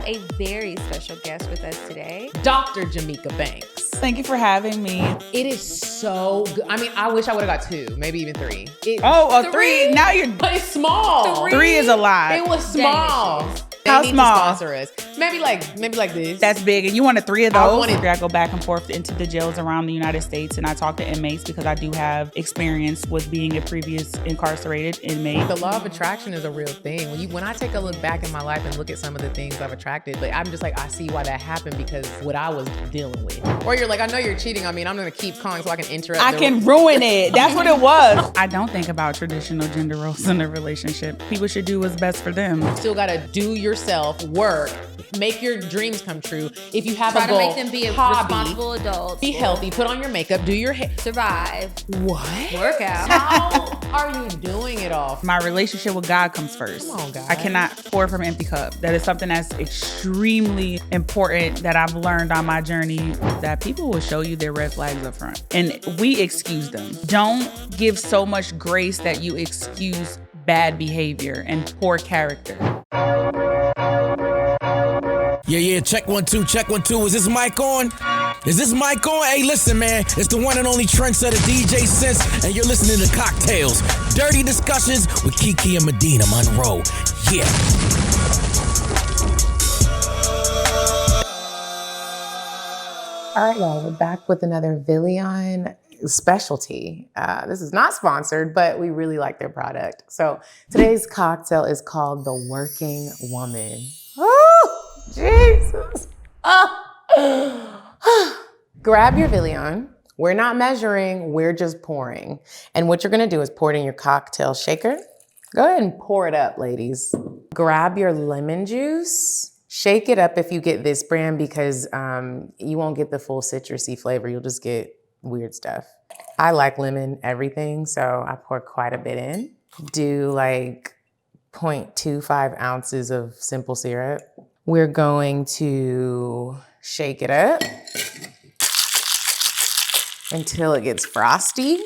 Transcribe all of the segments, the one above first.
a very special guest with us today. Dr. Jameeka Banks. Thank you for having me. It is so good. I mean, I wish I would have got 2, maybe even 3. Three? Now you're... But it's small. 3 is a lot. It was small. How They need small? to sponsor us. Maybe like this. That's big. And you wanted 3 of I those? wanted- I go back and forth into the jails around the United States, and I talk to inmates because I do have experience with being a previous incarcerated inmate. The law of attraction is a real thing. When I take a look back in my life and look at some of the things I've attracted, like I'm just like, I see why that happened because what I was dealing with. Or you're like, I know you're cheating on me and I'm gonna keep calling so I can interrupt. I can ruin it. That's what it was. I don't think about traditional gender roles in a relationship. People should do what's best for them. Still gotta do yourself, work, make your dreams come true. If you have Try a to goal, make them be a responsible adults. be healthy, put on your makeup, do your hair. Survive. What? Work out. How are you doing it all? My relationship with God comes first. Come on, God. I cannot pour from an empty cup. That is something that's extremely important that I've learned on my journey, that people will show you their red flags up front. And we excuse them. Don't give so much grace that you excuse bad behavior and poor character. Yeah, check 1 2, check 1 2. Is this mic on? Is this mic on? Hey, listen, man. It's the one and only trendsetter DJ Sense, and you're listening to CockTales. Dirty discussions with Kiki and Medina Monroe. Yeah. All right, y'all, we're back with another Villion specialty. This is not sponsored, but we really like their product. So today's cocktail is called the Working Woman. Oh, Jesus. Grab your Villion. We're not measuring, we're just pouring. And what you're gonna do is pour it in your cocktail shaker. Go ahead and pour it up, ladies. Grab your lemon juice. Shake it up if you get this brand because you won't get the full citrusy flavor. You'll just get weird stuff. I like lemon everything, so I pour quite a bit in. Do like 0.25 ounces of simple syrup. We're going to shake it up until it gets frosty.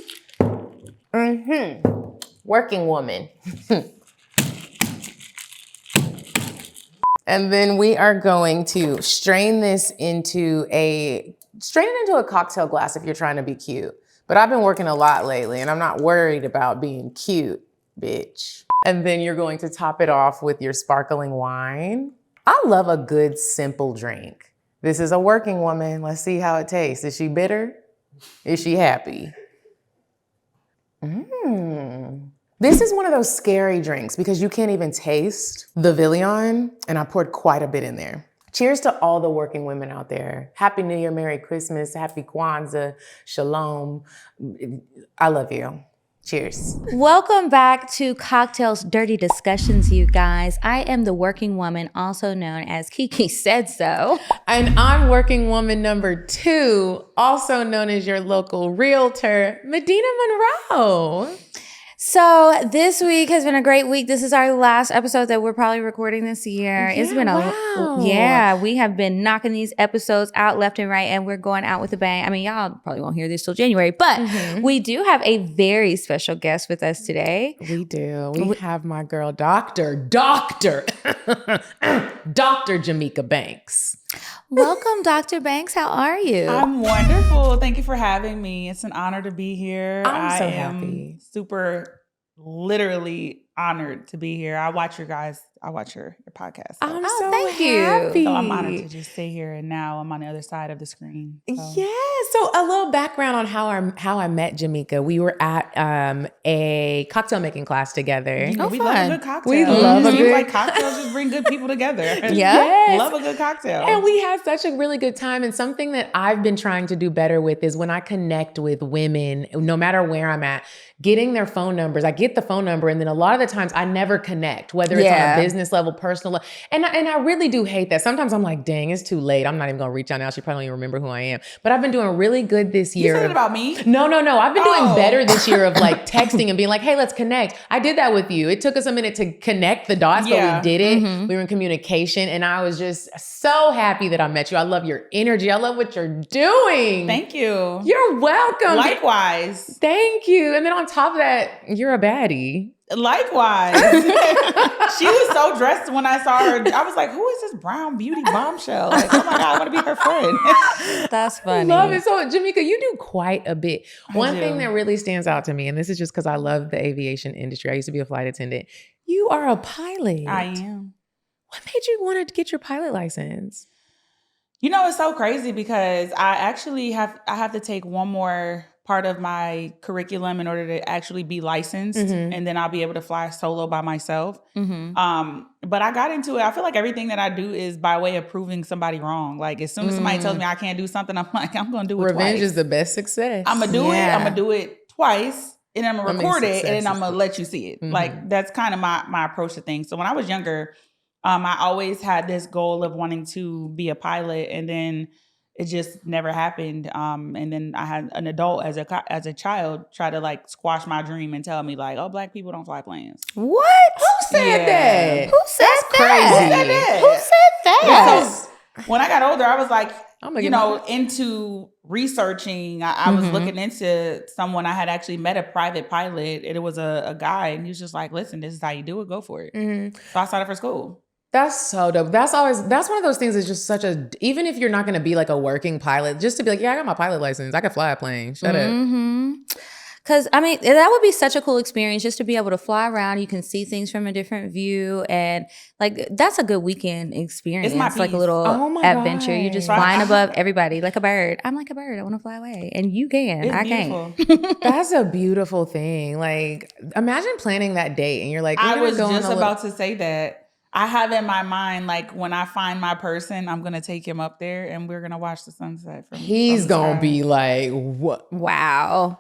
Working woman. And then we are going to strain it into a cocktail glass if you're trying to be cute. But I've been working a lot lately and I'm not worried about being cute, bitch. And then you're going to top it off with your sparkling wine. I love a good, simple drink. This is a working woman. Let's see how it tastes. Is she bitter? Is she happy? This is one of those scary drinks because you can't even taste the Villion, and I poured quite a bit in there. Cheers to all the working women out there. Happy New Year, Merry Christmas, Happy Kwanzaa, Shalom. I love you. Cheers. Welcome back to CockTales Dirty Discussions, you guys. I am the working woman, also known as Kiki Said So. And I'm working woman number 2, also known as your local realtor, Medina Monroe. So this week has been a great week. This is our last episode that we're probably recording this year. It's been we have been knocking these episodes out left and right, and we're going out with a bang. I mean, y'all probably won't hear this till January, but we do have a very special guest with us today. We do. We have my girl, Dr. Jameeka Banks. Welcome, Dr. Banks. How are you? I'm wonderful. Thank you for having me. It's an honor to be here. I'm so I am happy. super literally honored to be here. I watch your podcast. So. I'm Oh, so thank you. happy. So I'm honored to just stay here, and now I'm on the other side of the screen. So. Yeah. So a little background on how I met Jameeka. We were at a cocktail making class together. You know, we love a good cocktail. We love a good like cocktails just bring good people together. Yes. Love a good cocktail. And we had such a really good time. And something that I've been trying to do better with is when I connect with women, no matter where I'm at, getting their phone numbers. I get the phone number, and then a lot of the times I never connect, whether it's on a business level, personal level. And I really do hate that. Sometimes I'm like, dang, it's too late. I'm not even gonna reach out now. She probably don't even remember who I am. But I've been doing really good this year. You said it about me? No. I've been doing better this year of like texting and being like, hey, let's connect. I did that with you. It took us a minute to connect the dots, but we did it. We were in communication, and I was just so happy that I met you. I love your energy. I love what you're doing. Thank you. You're welcome. Likewise. Thank you. And then on top of that, you're a baddie. Likewise. She was so dressed when I saw her. I was like, who is this brown beauty bombshell? Like, oh my God, I want to be her friend. That's funny. Love it. So, Jameeka, you do quite a bit. One do. thing that really stands out to me, and this is just because I love the aviation industry. I used to be a flight attendant. You are a pilot. I am. What made you want to get your pilot license? You know, it's so crazy because I actually have to take one more part of my curriculum in order to actually be licensed, and then I'll be able to fly solo by myself. But I got into it. I feel like everything that I do is by way of proving somebody wrong. Like as soon as somebody tells me I can't do something, I'm like, I'm going to do it Revenge twice. is the best success. I'm going to do it. I'm going to do it twice. And then I'm going to record it, and then I'm going to let you see it. Like that's kind of my approach to things. So when I was younger, I always had this goal of wanting to be a pilot, and then it just never happened. And then I had an adult as a child try to like squash my dream and tell me like, oh, Black people don't fly planes. What? Who said that? Who said that? Who said that? So when I got older, I was like, I'm into researching. I was looking into someone. I had actually met a private pilot. It was a guy, and he was just like, listen, this is how you do it. Go for it. So I started for school. That's so dope. That's one of those things that's just such a, even if you're not going to be like a working pilot, just to be like, yeah, I got my pilot license. I can fly a plane. Shut up. Because, I mean, that would be such a cool experience just to be able to fly around. You can see things from a different view. And, like, that's a good weekend experience. It's my like a little adventure. God. You're just flying above everybody like a bird. I'm like a bird. I want to fly away. And you can. It's I beautiful. can't. That's a beautiful thing. Like, imagine planning that date and you're like, I was just about to say that. I have in my mind, like, when I find my person, I'm going to take him up there and we're going to watch the sunset. He's going to be like, what? Wow.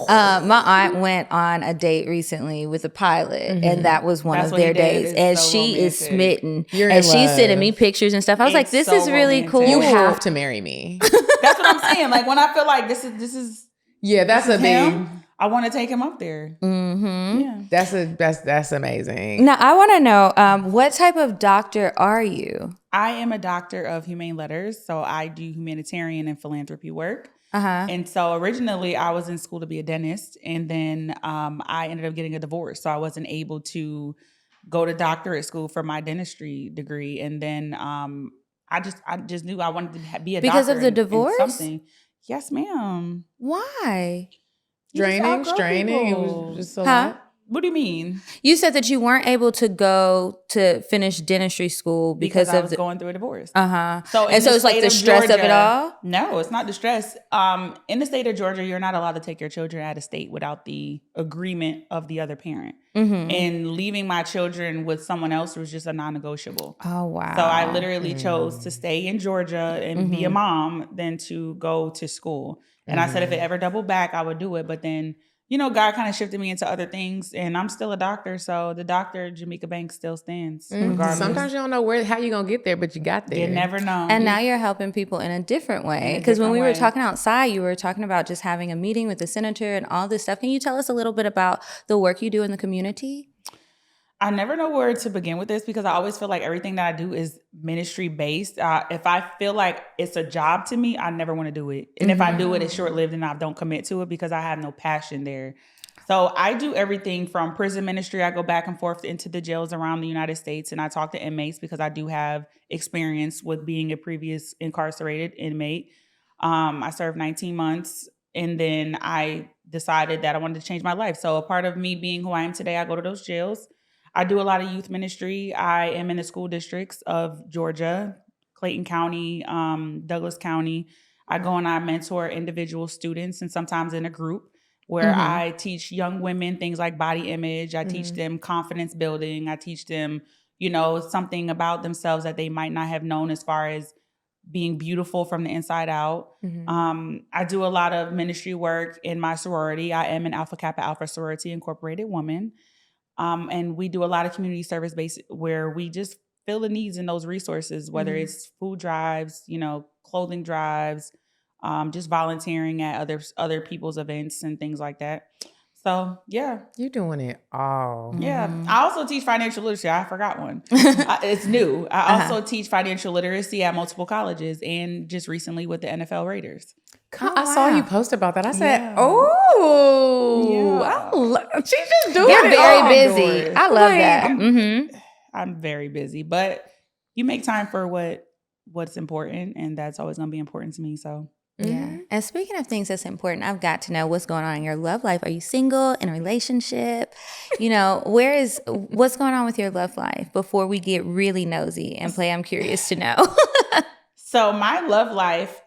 My aunt went on a date recently with a pilot, and that was one of their days. And so she romantic. is smitten. You're and in she's love. sending me pictures and stuff. I was like, this so is really romantic. cool. You have to marry me. That's what I'm saying. Like, when I feel like this is Yeah, that's a big. him, I want to take him up there. Yeah. That's amazing. Now, I want to know, what type of doctor are you? I am a doctor of humane letters, so I do humanitarian and philanthropy work. And so originally I was in school to be a dentist, and then I ended up getting a divorce, so I wasn't able to go to doctorate school for my dentistry degree. And then I just knew I wanted to be a doctor. Because of the in divorce? something. Yes, ma'am. Why? Draining, straining. It was just so hot. What do you mean? You said that you weren't able to go to finish dentistry school because I of was going through a divorce. So it's like the stress of it all? No, it's not the stress. In the state of Georgia, you're not allowed to take your children out of state without the agreement of the other parent. And leaving my children with someone else was just a non-negotiable. Oh, wow. So I literally chose to stay in Georgia and be a mom than to go to school. And I said, if it ever doubled back, I would do it. But then, God kind of shifted me into other things, and I'm still a doctor. So the doctor, Jameeka Banks, still stands. Regardless. Sometimes you don't know how you're going to get there, but you got there. You never know. And now you're helping people in a different way. Because when we were talking outside, you were talking about just having a meeting with the senator and all this stuff. Can you tell us a little bit about the work you do in the community? I never know where to begin with this because I always feel like everything that I do is ministry based. If I feel like it's a job to me, I never want to do it. And if I do it, it's short lived and I don't commit to it because I have no passion there. So I do everything from prison ministry. I go back and forth into the jails around the United States, and I talk to inmates because I do have experience with being a previous incarcerated inmate. I served 19 months, and then I decided that I wanted to change my life. So a part of me being who I am today, I go to those jails. I do a lot of youth ministry. I am in the school districts of Georgia, Clayton County, Douglas County. I go and I mentor individual students, and sometimes in a group where I teach young women things like body image. I teach them confidence building. I teach them, something about themselves that they might not have known as far as being beautiful from the inside out. I do a lot of ministry work in my sorority. I am an Alpha Kappa Alpha Sorority Incorporated woman. And we do a lot of community service based where we just fill the needs in those resources, whether it's food drives, clothing drives, just volunteering at other people's events and things like that. So, yeah. You're doing it all. Yeah. I also teach financial literacy. I forgot one. It's new. I also teach financial literacy at multiple colleges and just recently with the NFL Raiders. I saw you post about that. I said, she's just doing You're it very all. busy. I love that. I'm very busy, but you make time for what's important, and that's always going to be important to me. So. Yeah. And speaking of things that's important, I've got to know what's going on in your love life. Are you single, in a relationship? You know, what's going on with your love life before we get really nosy and play I'm curious to know? So my love life,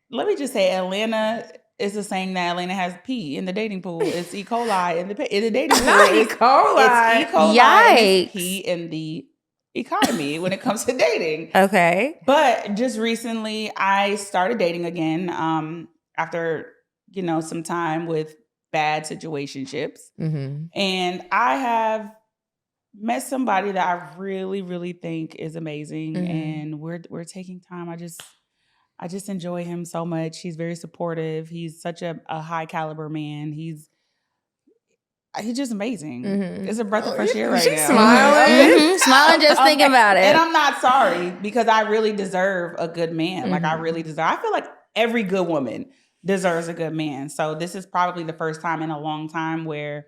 let me just say Atlanta is the saying that Atlanta has P in the dating pool. It's E. coli in the dating pool. Not E. coli. It's E. coli. Yikes. It's P in the economy when it comes to dating. Okay. But just recently I started dating again after, some time with bad situationships. And I have met somebody that I really, really think is amazing. And we're taking time. I just enjoy him so much. He's very supportive. He's such a high caliber man. He's just amazing. It's a breath of fresh air right now. She's smiling. Smiling just thinking about it. And I'm not sorry because I really deserve a good man. Like I really deserve. I feel like every good woman deserves a good man. So this is probably the first time in a long time where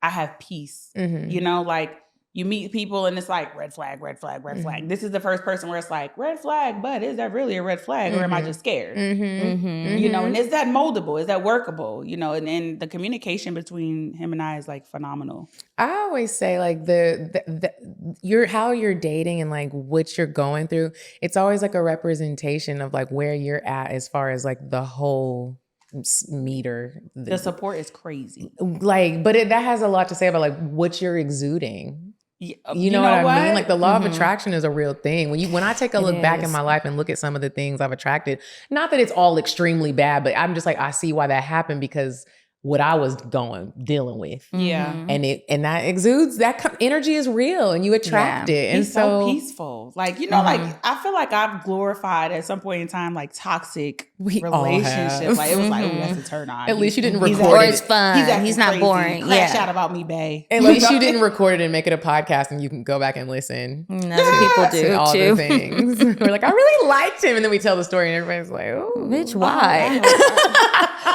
I have peace. Like you meet people and it's like red flag, red flag, red flag. This is the first person where it's like red flag, but is that really a red flag or am I just scared? And is that moldable? Is that workable? And the communication between him and I is like phenomenal. I always say like how you're dating and like what you're going through. It's always like a representation of like where you're at as far as like the whole meter. The support is crazy. Like, but that has a lot to say about like what you're exuding. You know what I mean? Like the law of attraction is a real thing. When I take a look back in my life and look at some of the things I've attracted, not that it's all extremely bad, but I'm just like, I see why that happened because what I was dealing with. Yeah. And that exudes, that energy is real and you attract it. And he's so peaceful. Like, like I feel like I've glorified at some point in time, like toxic relationships. Like it was like, oh, that's a turn on. At least you didn't record it. Or it's fun. He's not boring. Crash out about me, bae. At least you didn't record it and make it a podcast and you can go back and listen. Other people do all too. the things. We're like, I really liked him. And then we tell the story and everybody's like, oh. Bitch, why?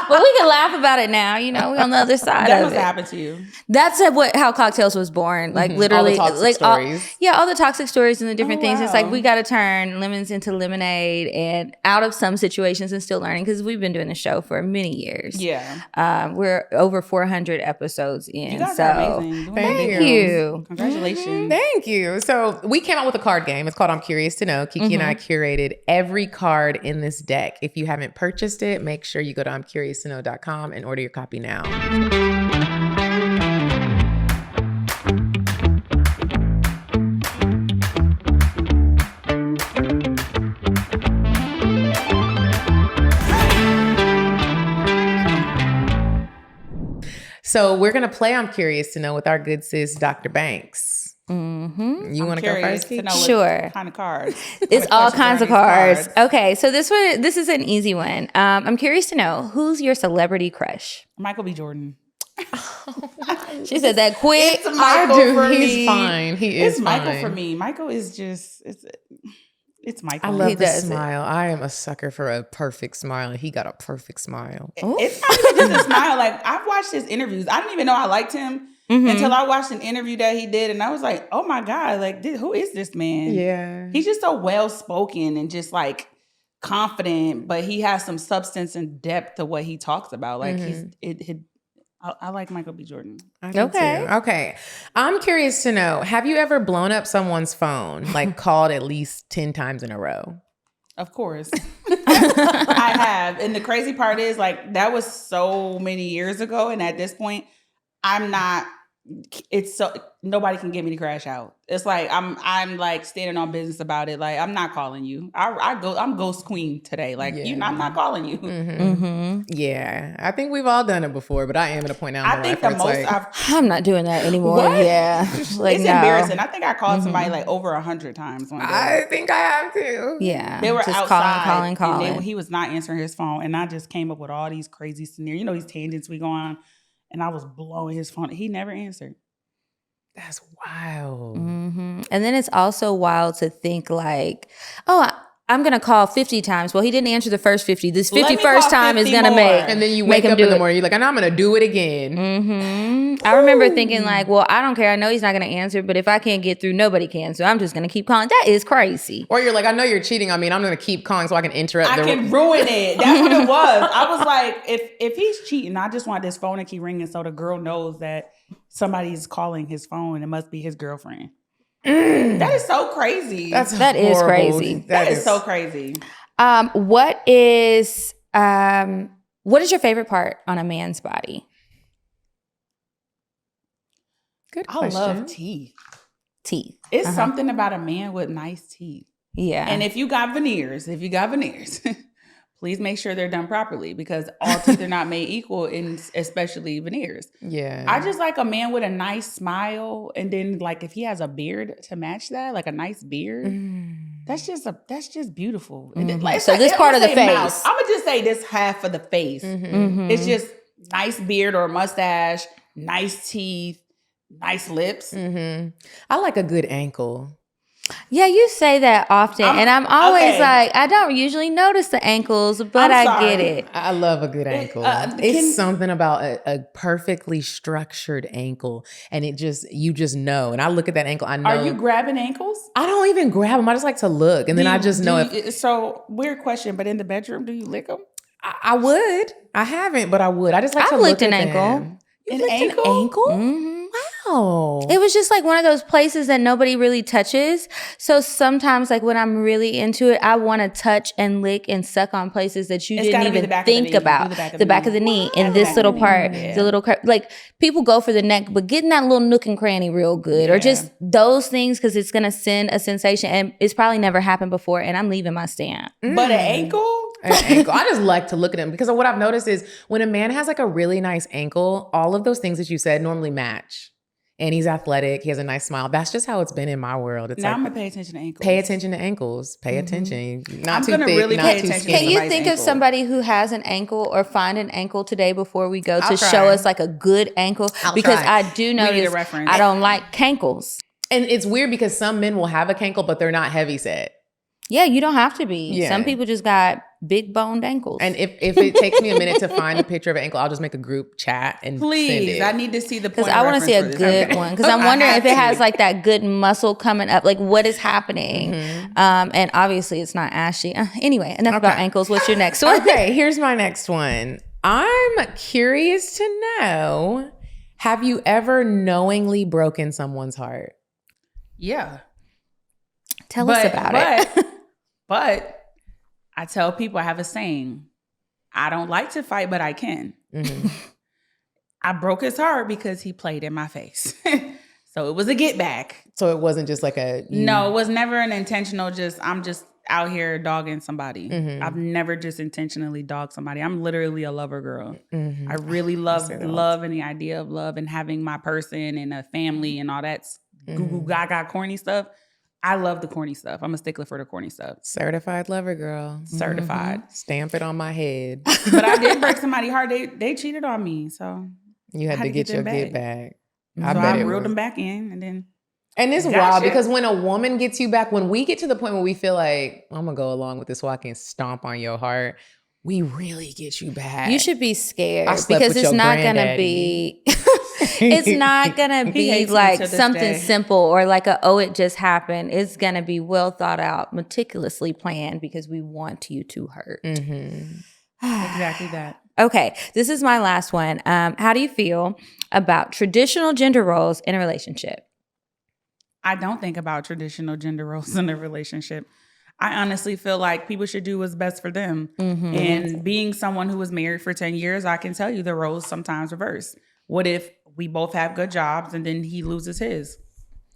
But we can laugh about it now. We're on the other side that of must it. happen to you. That's how CockTales was born. Like literally, all the toxic stories. All the toxic stories and the different things. Wow. It's like we got to turn lemons into lemonade and out of some situations and still learning because we've been doing the show for many years. Yeah, we're over 400 episodes in. You guys are amazing. Thank you. Congratulations. Thank you. So we came out with a card game. It's called I'm Curious to Know. Kiki and I curated every card in this deck. If you haven't purchased it, make sure you go to I'mCuriousToKnow.com and order your copy now. So we're going to play I'm Curious to Know with our good sis, Dr. Banks. You want to go first? Sure. What kind of cards? It's all kinds of cards. Okay, so this is an easy one. I'm curious to know, who's your celebrity crush? Michael B. Jordan. She said that quick. It's Michael for He's me. fine. He is It's Michael fine. for me. Michael is just it's Michael. I love He the does it. smile. I am a sucker for a perfect smile. He got a perfect smile. It's not even just a smile. Like I've watched his interviews. I didn't even know I liked him until I watched an interview that he did, and I was like, "Oh my god! Like, who is this man?" Yeah. He's just so well spoken and just like confident, but he has some substance and depth to what he talks about. Like I like Michael B. Jordan. I do too. Okay. I'm curious to know, have you ever blown up someone's phone, like called at least 10 times in a row? Of course. I have. And the crazy part is like that was so many years ago. And at this point, nobody can get me to crash out. It's like I'm like standing on business about it. Like I'm not calling you. I'm ghost queen today. Like I'm not calling you. Yeah. I think we've all done it before, but I am at a point now. I think the most I'm not doing that anymore. What? Yeah. Like, it's embarrassing. I think I called somebody like over 100 times one day. I think I have to. Yeah. They were just outside, calling. and he was not answering his phone, and I just came up with all these crazy scenarios. These tangents we go on, And I was blowing his phone. He never answered. That's wild. Mm-hmm. And then it's also wild to think like, oh, I'm going to call 50 times. Well, he didn't answer the first 50. This 51st time is going to make And then you wake up in the morning, you're like, and I'm going to do it again. Mm-hmm. I remember thinking like, well, I don't care. I know he's not going to answer, but if I can't get through, nobody can. So I'm just going to keep calling. That is crazy. Or you're like, I know you're cheating on me and I'm going to keep calling so I can interrupt. I can ruin it. That's what it was. I was like, if he's cheating, I just want this phone to keep ringing so the girl knows that somebody's calling his phone and it must be his girlfriend. That is so crazy. That is crazy. That is so crazy. What is your favorite part on a man's body? Good question. I love teeth. Teeth. It's something about a man with nice teeth. Yeah. And if you got veneers, please make sure they're done properly because all teeth are not made equal, and especially veneers. Yeah. I just like a man with a nice smile, and then like if he has a beard to match that, like a nice beard, that's just beautiful. And then, like, so this part of the face. I'm gonna just say this half of the face. It's just nice beard or mustache, nice teeth, nice lips. I like a good ankle. Yeah, you say that often, and I'm always like, I don't usually notice the ankles, but I get it. I love a good ankle. It's something about a perfectly structured ankle, and you just know. And I look at that ankle, I know. Are you grabbing ankles? I don't even grab them. I just like to look, and then I just know. So weird question, but in the bedroom, do you lick them? I would. I haven't, but I would. I just like to look licked at an ankle. You licked an ankle? Mm-hmm. Wow. It was just like one of those places that nobody really touches. So sometimes like when I'm really into it, I want to touch and lick and suck on places that you didn't even think about. The back of the knee and this little part, the little, like people go for the neck, but getting that little nook and cranny real good or just those things because it's going to send a sensation and it's probably never happened before and I'm leaving my stamp. But an ankle? An ankle. I just like to look at them because what I've noticed is when a man has like a really nice ankle, all of those things that you said normally match. And he's athletic. He has a nice smile. That's just how it's been in my world. It's now I'm going to pay attention to ankles. Pay attention to ankles. Pay attention. Not I'm too thick, really not too skinny. Can you think of somebody who has an ankle or find an ankle today before we go to show us like a good ankle? Because I do notice I don't like cankles. And it's weird because some men will have a cankle, but they're not heavy set. Yeah, you don't have to be. Yeah. Some people just got big boned ankles. And if it takes me a minute to find a picture of an ankle, I'll just make a group chat and send it. I need to see the point. Because I want to see a good one. Because I'm wondering if it has like that good muscle coming up. Like what is happening? And obviously it's not ashy. Anyway, enough about ankles. What's your next one? Okay, here's my next one. I'm curious to know, have you ever knowingly broken someone's heart? Yeah. Tell us about it. But I tell people, I have a saying, I don't like to fight, but I can. I broke his heart because he played in my face. So it was a get back. So it wasn't just like No, it was never an intentional I'm just out here dogging somebody. I've never just intentionally dogged somebody. I'm literally a lover girl. I really love love and the idea of love and having my person and a family and all that goo goo gaga corny stuff. I love the corny stuff. I'm a stickler for the corny stuff. Certified lover girl. Certified. Stamp it on my head. But I did break somebody's heart. They cheated on me. So you had to get your get back. I reeled them back in and then. And it's wild because when a woman gets you back, when we get to the point where we feel like, I'm going to go along with this so I can stomp on your heart, we really get you back. You should be scared because it's not going to be... It's not going to be like something simple or like it just happened. It's going to be well thought out, meticulously planned because we want you to hurt. Exactly that. Okay, this is my last one. How do you feel about traditional gender roles in a relationship? I don't think about traditional gender roles in a relationship. I honestly feel like people should do what's best for them. And being someone who was married for 10 years, I can tell you the roles sometimes reverse. What if we both have good jobs and then he loses his?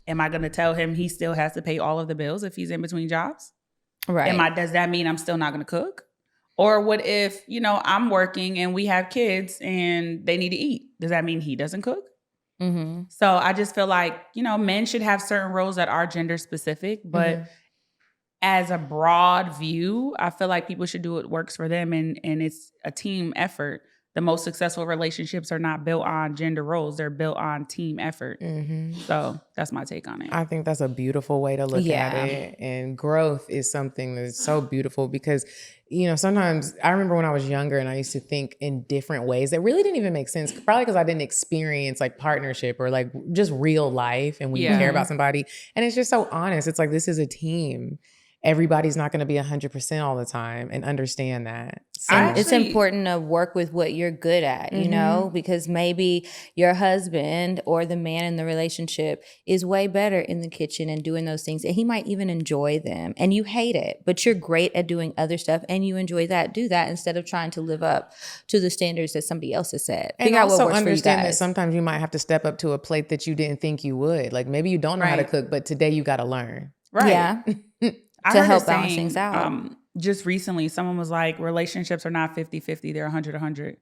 Am I going to tell him he still has to pay all of the bills if he's in between jobs? Right. Does that mean I'm still not going to cook? Or what if, I'm working and we have kids and they need to eat? Does that mean he doesn't cook? So I just feel like, men should have certain roles that are gender specific, but as a broad view, I feel like people should do what works for them and it's a team effort. the most successful relationships are not built on gender roles. They're built on team effort. So that's my take on it. I think that's a beautiful way to look at it. And growth is something that's so beautiful because, you know, sometimes I remember when I was younger and I used to think in different ways that really didn't even make sense, probably because I didn't experience like partnership or like just real life and when you care about somebody. And it's just so honest. It's like, this is a team. Everybody's not going to be 100% all the time and understand that. So it's important to work with what you're good at, you know, because maybe your husband or the man in the relationship is way better in the kitchen and doing those things. And he might even enjoy them and you hate it, but you're great at doing other stuff and you enjoy that. Do that instead of trying to live up to the standards that somebody else has set. Figure out what works for you guys. That sometimes you might have to step up to a plate that you didn't think you would. Like maybe you don't know how to cook, but today you got to learn. Right. Yeah. To help balance things out. Just recently, someone was like, relationships are not 50-50, they're 100-100.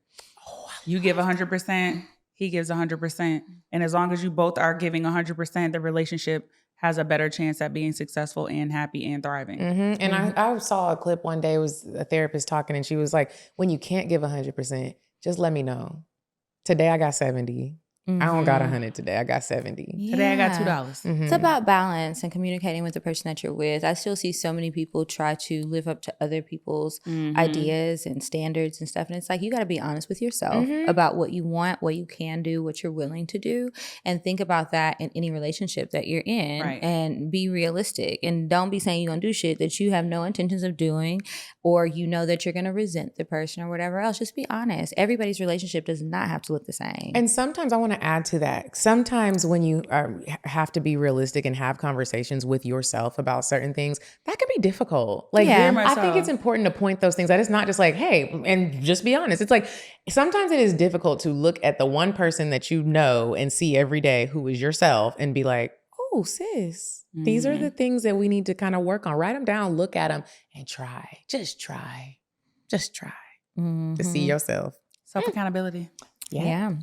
You give 100%, he gives 100%. And as long as you both are giving 100%, the relationship has a better chance at being successful and happy and thriving. And I saw a clip one day, it was a therapist talking and she was like, when you can't give 100%, just let me know. Today I got 70. I don't got 100 today. I got 70. Yeah. Today I got $2. It's about balance and communicating with the person that you're with. I still see so many people try to live up to other people's ideas and standards and stuff. And it's like, you got to be honest with yourself about what you want, what you can do, what you're willing to do. And think about that in any relationship that you're in and be realistic. And don't be saying you're going to do shit that you have no intentions of doing or you know that you're going to resent the person or whatever else. Just be honest. Everybody's relationship does not have to look the same. And sometimes I want to add to that. Sometimes when you have to be realistic and have conversations with yourself about certain things, that can be difficult. Like, I think it's important to point those things out. It's not just like, hey, and just be honest. It's like, sometimes it is difficult to look at the one person that you know and see every day who is yourself and be like, oh, sis, these are the things that we need to kind of work on. Write them down, look at them and try. Just try to see yourself. Self-accountability. Yeah.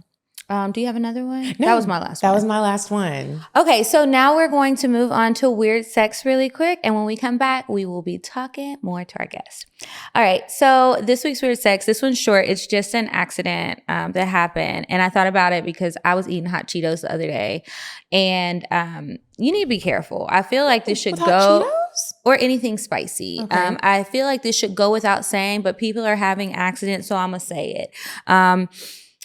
Do you have another one? No, that was my last one. That was my last one. Okay, so now we're going to move on to weird sex really quick. And when we come back, we will be talking more to our guest. All right, so this week's weird sex, this one's short. It's just an accident that happened. And I thought about it because I was eating hot Cheetos the other day. And you need to be careful. I feel like this should go... Or anything spicy. Okay. I feel like this should go without saying, but people are having accidents, so I'm going to say it.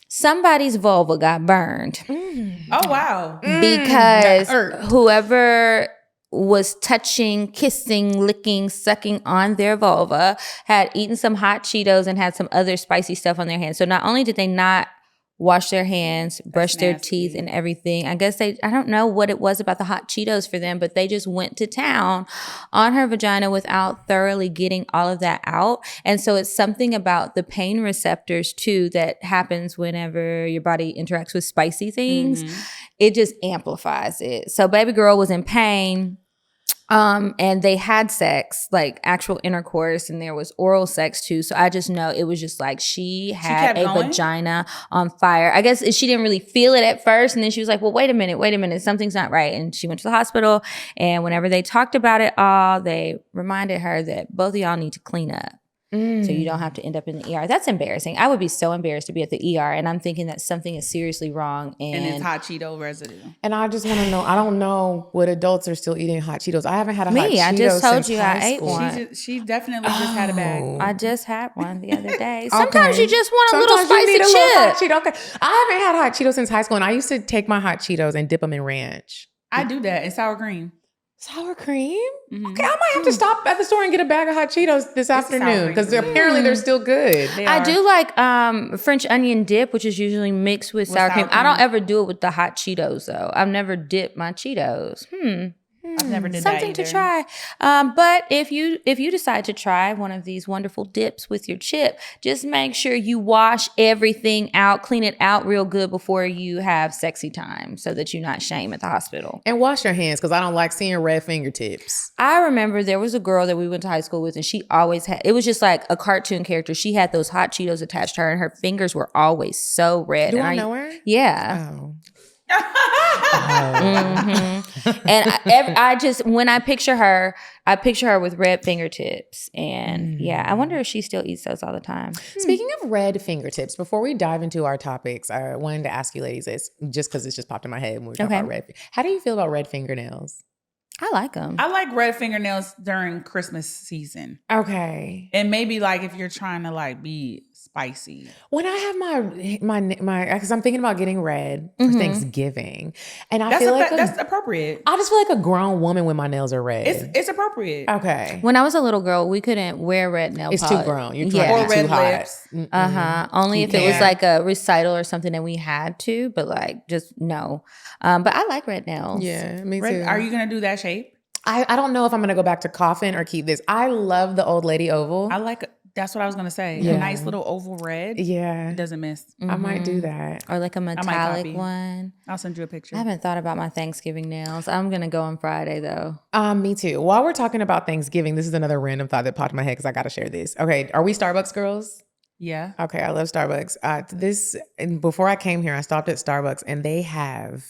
Somebody's vulva got burned. Oh, wow. Because whoever was touching, kissing, licking, sucking on their vulva had eaten some hot Cheetos and had some other spicy stuff on their hands. So not only did they not wash their hands, brush their teeth and everything. I guess I don't know what it was about the hot Cheetos for them, but they just went to town on her vagina without thoroughly getting all of that out. And so it's something about the pain receptors too that happens whenever your body interacts with spicy things. It just amplifies it. So baby girl was in pain. And they had sex, like actual intercourse, and there was oral sex too. So I just know it was just like she had a vagina on fire. I guess she didn't really feel it at first. And then she was like, well, wait a minute, something's not right. And she went to the hospital. And whenever they talked about it all, they reminded her that both of y'all need to clean up. So you don't have to end up in the ER. That's embarrassing. I would be so embarrassed to be at the ER and I'm thinking that something is seriously wrong. And it's hot Cheeto residue. And I just want to know, I don't know what adults are still eating hot Cheetos. I haven't had a hot Cheeto I just told you I ate one. She definitely just had a bag. I just had one the other day. Sometimes you just want a little spicy chip. Okay. I haven't had hot Cheetos since high school and I used to take my hot Cheetos and dip them in ranch. I do that in sour cream. Sour cream? Okay, I might have to stop at the store and get a bag of hot Cheetos this afternoon because apparently they're still good. I do like French onion dip, which is usually mixed with sour cream. I don't ever do it with the hot Cheetos though. I've never dipped my Cheetos. I've never did something that to try. But if you decide to try one of these wonderful dips with your chip, just make sure you wash everything out, clean it out real good before you have sexy time so that you're not shame at the hospital. And wash your hands because I don't like seeing red fingertips. I remember there was a girl that we went to high school with and she always had, it was just like a cartoon character. She had those hot Cheetos attached to her and her fingers were always so red. Do I know her? Yeah. Oh. And I just, when I picture her with red fingertips. And I wonder if she still eats those all the time. Speaking of red fingertips, before we dive into our topics, I wanted to ask you ladies this, just because it's just popped in my head when we were talking about red. How do you feel about red fingernails? I like them. I like red fingernails during Christmas season. Okay. And maybe like if you're trying to like be spicy. When I have my because I'm thinking about getting red for Thanksgiving, and I feel like that's appropriate. I just feel like a grown woman when my nails are red. It's appropriate. Okay. When I was a little girl, we couldn't wear red nail polish. It's too grown. You're trying to be too hot. Lips. Only if it was like a recital or something and we had to, but like just no. But I like red nails. Yeah, me too. Are you gonna do that shape? I don't know if I'm gonna go back to coffin or keep this. I love the old lady oval. That's what I was gonna say. Yeah. A nice little oval red. Yeah, It doesn't miss. I might do that. Or like a metallic one. I'll send you a picture. I haven't thought about my Thanksgiving nails. I'm gonna go on Friday though. Me too. While we're talking about Thanksgiving, this is another random thought that popped in my head because I gotta share this. Okay, are we Starbucks girls? Yeah. Okay, I love Starbucks. And before I came here, I stopped at Starbucks and they have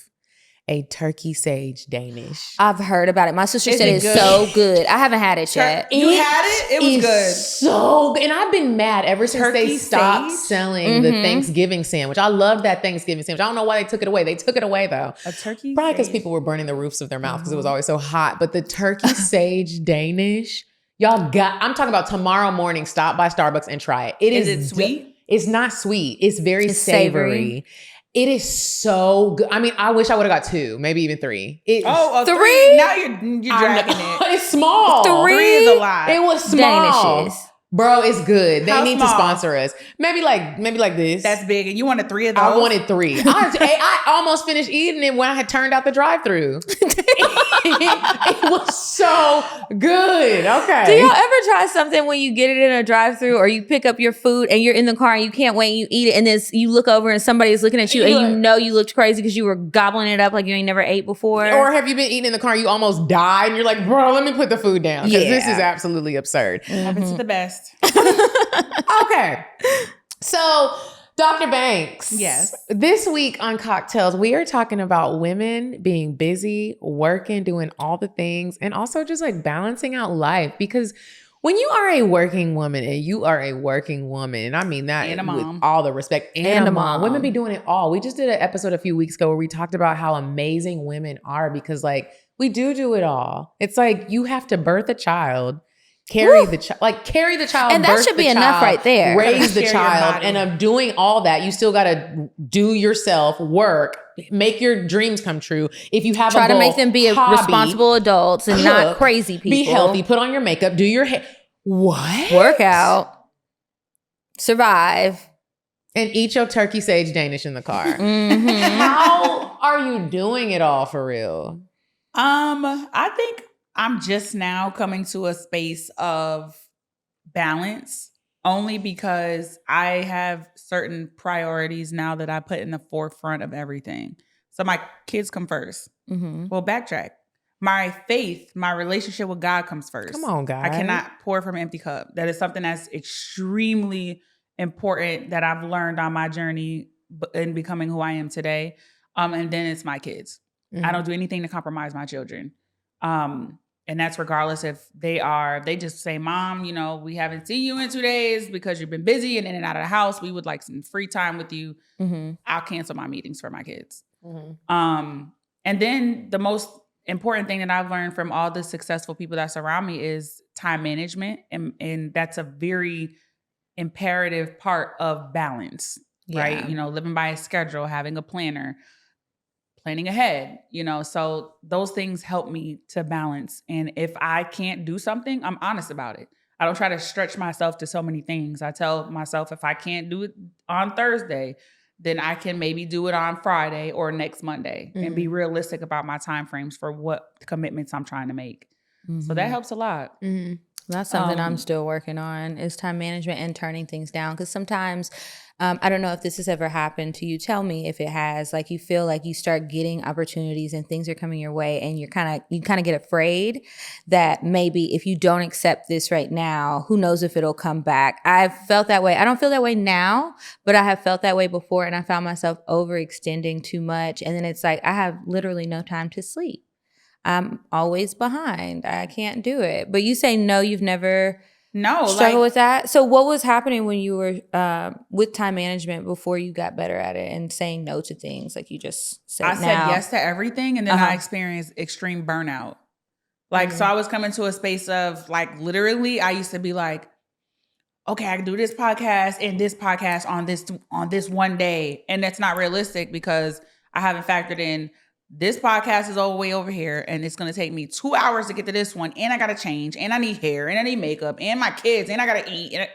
a turkey sage Danish. I've heard about it. My sister said it's so good. I haven't had it yet. You had it? It was good. So good. And I've been mad ever since Turkey they stopped sage? selling the Thanksgiving sandwich. I love that Thanksgiving sandwich. I don't know why they took it away. They took it away though. A turkey Probably because sage? people were burning the roofs of their mouth because it was always so hot. But the turkey sage Danish, I'm talking about tomorrow morning, stop by Starbucks and try it. Is it sweet? It's not sweet. It's very savory. It is so good. I mean, I wish I would have got 2, maybe even 3. Three? Now you're dragging it. It's small. 3 is a lot. It was small. Danishes. Bro, it's good. They How need small? to sponsor us. Maybe like this. That's big. And you wanted 3 of those? I wanted 3. I almost finished eating it when I had turned out the drive-thru. It was so good. Okay. Do y'all ever try something when you get it in a drive-thru or you pick up your food and you're in the car and you can't wait and you eat it and then you look over and somebody's looking at you and you know you looked crazy because you were gobbling it up like you ain't never ate before? Or have you been eating in the car, you almost died and you're like, bro, let me put the food down because this is absolutely absurd. Happens to the best. Okay. So, Dr. Banks. Yes. This week on CockTales, we are talking about women being busy, working, doing all the things, and also just like balancing out life. Because when you are a working woman, and I mean that And a mom. with all the respect, and a mom. Women be doing it all. We just did an episode a few weeks ago where we talked about how amazing women are because like we do it all. It's like you have to birth a child, carry the child, And that should be enough right there. Raise the Carry your child, body. and of doing all that, you still got to do yourself, work, make your dreams come true. If you have Try a goal, to make them be hobby, responsible adults and not cook, crazy people. Be healthy, put on your makeup, do your hair. What? Work out. Survive. And eat your turkey sage Danish in the car. How are you doing it all for real? I think I'm just now coming to a space of balance only because I have certain priorities now that I put in the forefront of everything. So my kids come first. Well, backtrack. My faith, my relationship with God comes first. Come on, guys. I cannot pour from an empty cup. That is something that's extremely important that I've learned on my journey in becoming who I am today. And then it's my kids. I don't do anything to compromise my children. And that's regardless if they just say, Mom, we haven't seen you in 2 days because you've been busy and in and out of the house. We would like some free time with you. I'll cancel my meetings for my kids. And then the most important thing that I've learned from all the successful people that surround me is time management. And that's a very imperative part of balance, right? Living by a schedule, having a planner, planning ahead, so those things help me to balance. And if I can't do something, I'm honest about it. I don't try to stretch myself to so many things. I tell myself if I can't do it on Thursday, then I can maybe do it on Friday or next Monday and be realistic about my timeframes for what commitments I'm trying to make. So that helps a lot. That's something I'm still working on is time management and turning things down. Because sometimes I don't know if this has ever happened to you. Tell me if it has. Like you feel like you start getting opportunities and things are coming your way, and you kind of get afraid that maybe if you don't accept this right now, who knows if it'll come back. I've felt that way. I don't feel that way now, but I have felt that way before, and I found myself overextending too much, and then it's like I have literally no time to sleep. I'm always behind. I can't do it. But you say no, you've never struggle with that. So what was happening when you were with time management before you got better at it and saying no to things like you just said? I said yes to everything, and then I experienced extreme burnout. Like, so I was coming to a space of like, literally, I used to be like, okay, I can do this podcast and this podcast on this one day. And that's not realistic because I haven't factored in this podcast is all the way over here and it's going to take me 2 hours to get to this one. And I got to change and I need hair and I need makeup and my kids and I got to eat. And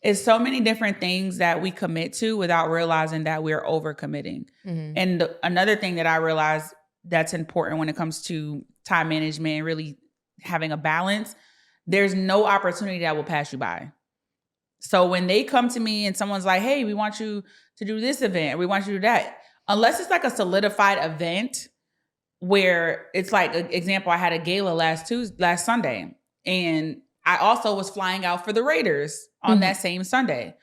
it's so many different things that we commit to without realizing that we're overcommitting. And another thing that I realized that's important when it comes to time management and really having a balance, there's no opportunity that will pass you by. So when they come to me and someone's like, hey, we want you to do this event, or we want you to do that, unless it's like a solidified event where it's like, example, I had a gala last Sunday, and I also was flying out for the Raiders on that same Sunday.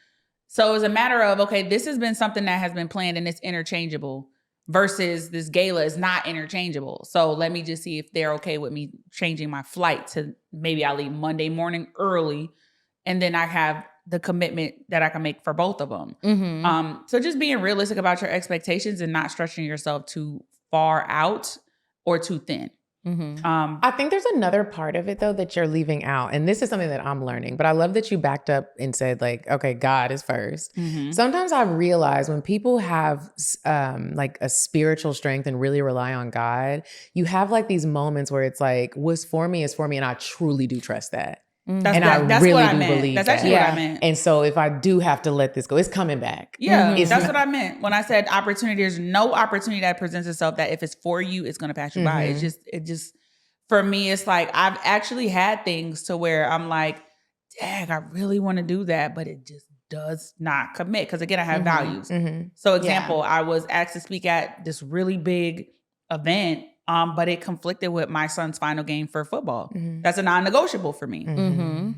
So it was a matter of, okay, this has been something that has been planned and it's interchangeable versus this gala is not interchangeable. So let me just see if they're okay with me changing my flight to maybe I leave Monday morning early and then I have the commitment that I can make for both of them. So just being realistic about your expectations and not stretching yourself too far out or too thin. I think there's another part of it though that you're leaving out. And this is something that I'm learning, but I love that you backed up and said like, okay, God is first. Sometimes I realize when people have like a spiritual strength and really rely on God, you have like these moments where it's like, what's for me is for me. And I truly do trust that. That's really what I do meant. believe That's that. actually what I meant. And so if I do have to let this go, it's coming back. Yeah, that's what I meant. When I said opportunity, there's no opportunity that presents itself that if it's for you, it's going to pass you by. It just, for me, it's like, I've actually had things to where I'm like, dang, I really want to do that, but it just does not commit. Because again, I have values. So example, I was asked to speak at this really big event, but it conflicted with my son's final game for football. That's a non-negotiable for me.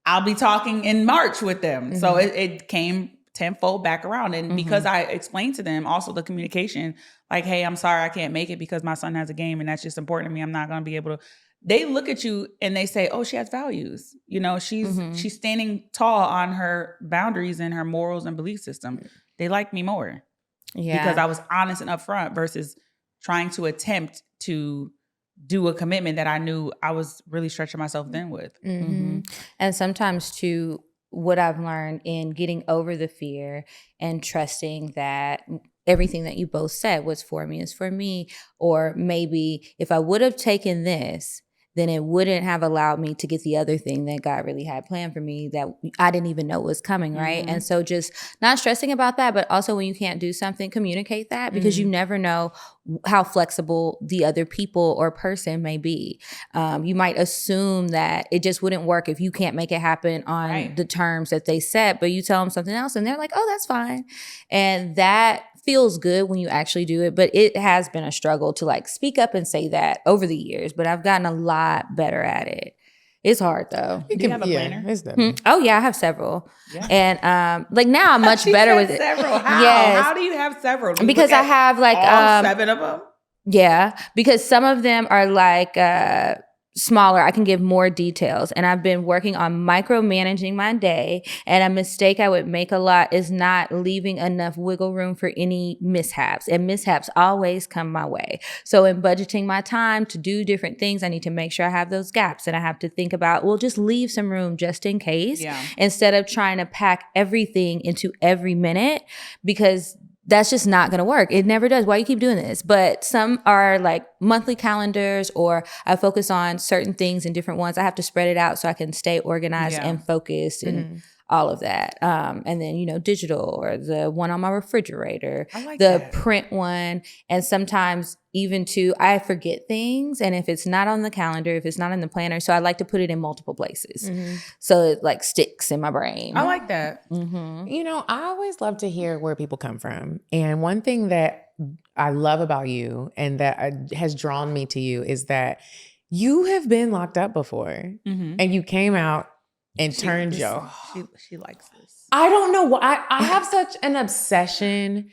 I'll be talking in March with them. So it came tenfold back around. And because I explained to them also the communication, like, hey, I'm sorry I can't make it because my son has a game and that's just important to me. I'm not going to be able to. They look at you and they say, oh, she has values. You know, she's standing tall on her boundaries and her morals and belief system. They like me more because I was honest and upfront versus trying to attempt to do a commitment that I knew I was really stretching myself thin with. And sometimes too, what I've learned in getting over the fear and trusting that everything that you both said was for me is for me, or maybe if I would have taken this, then it wouldn't have allowed me to get the other thing that God really had planned for me that I didn't even know was coming, right? And so just not stressing about that, but also when you can't do something, communicate that because you never know how flexible the other people or person may be. You might assume that it just wouldn't work if you can't make it happen on the terms that they set, but you tell them something else and they're like, oh, that's fine. And that feels good when you actually do it, but it has been a struggle to like speak up and say that over the years, but I've gotten a lot better at it. It's hard though. Do you have a planner? Oh yeah, I have several. And like now I'm much better with it. Several. How? How do you have several? Because I have like all 7 of them? Yeah, because some of them are like smaller. I can give more details. And I've been working on micromanaging my day. And a mistake I would make a lot is not leaving enough wiggle room for any mishaps. And mishaps always come my way. So in budgeting my time to do different things, I need to make sure I have those gaps. And I have to think about, well, just leave some room just in case instead of trying to pack everything into every minute, because that's just not going to work. It never does. Why you keep doing this? But some are like monthly calendars, or I focus on certain things and different ones. I have to spread it out so I can stay organized and focused and all of that. And then, you know, digital, or the one on my refrigerator, the print one. And sometimes even too, I forget things. And if it's not on the calendar, if it's not in the planner, so I like to put it in multiple places. So it like sticks in my brain. I like that. You know, I always love to hear where people come from. And one thing that I love about you and that has drawn me to you is that you have been locked up before and you came out and turned your... She likes this. I don't know why. I have such an obsession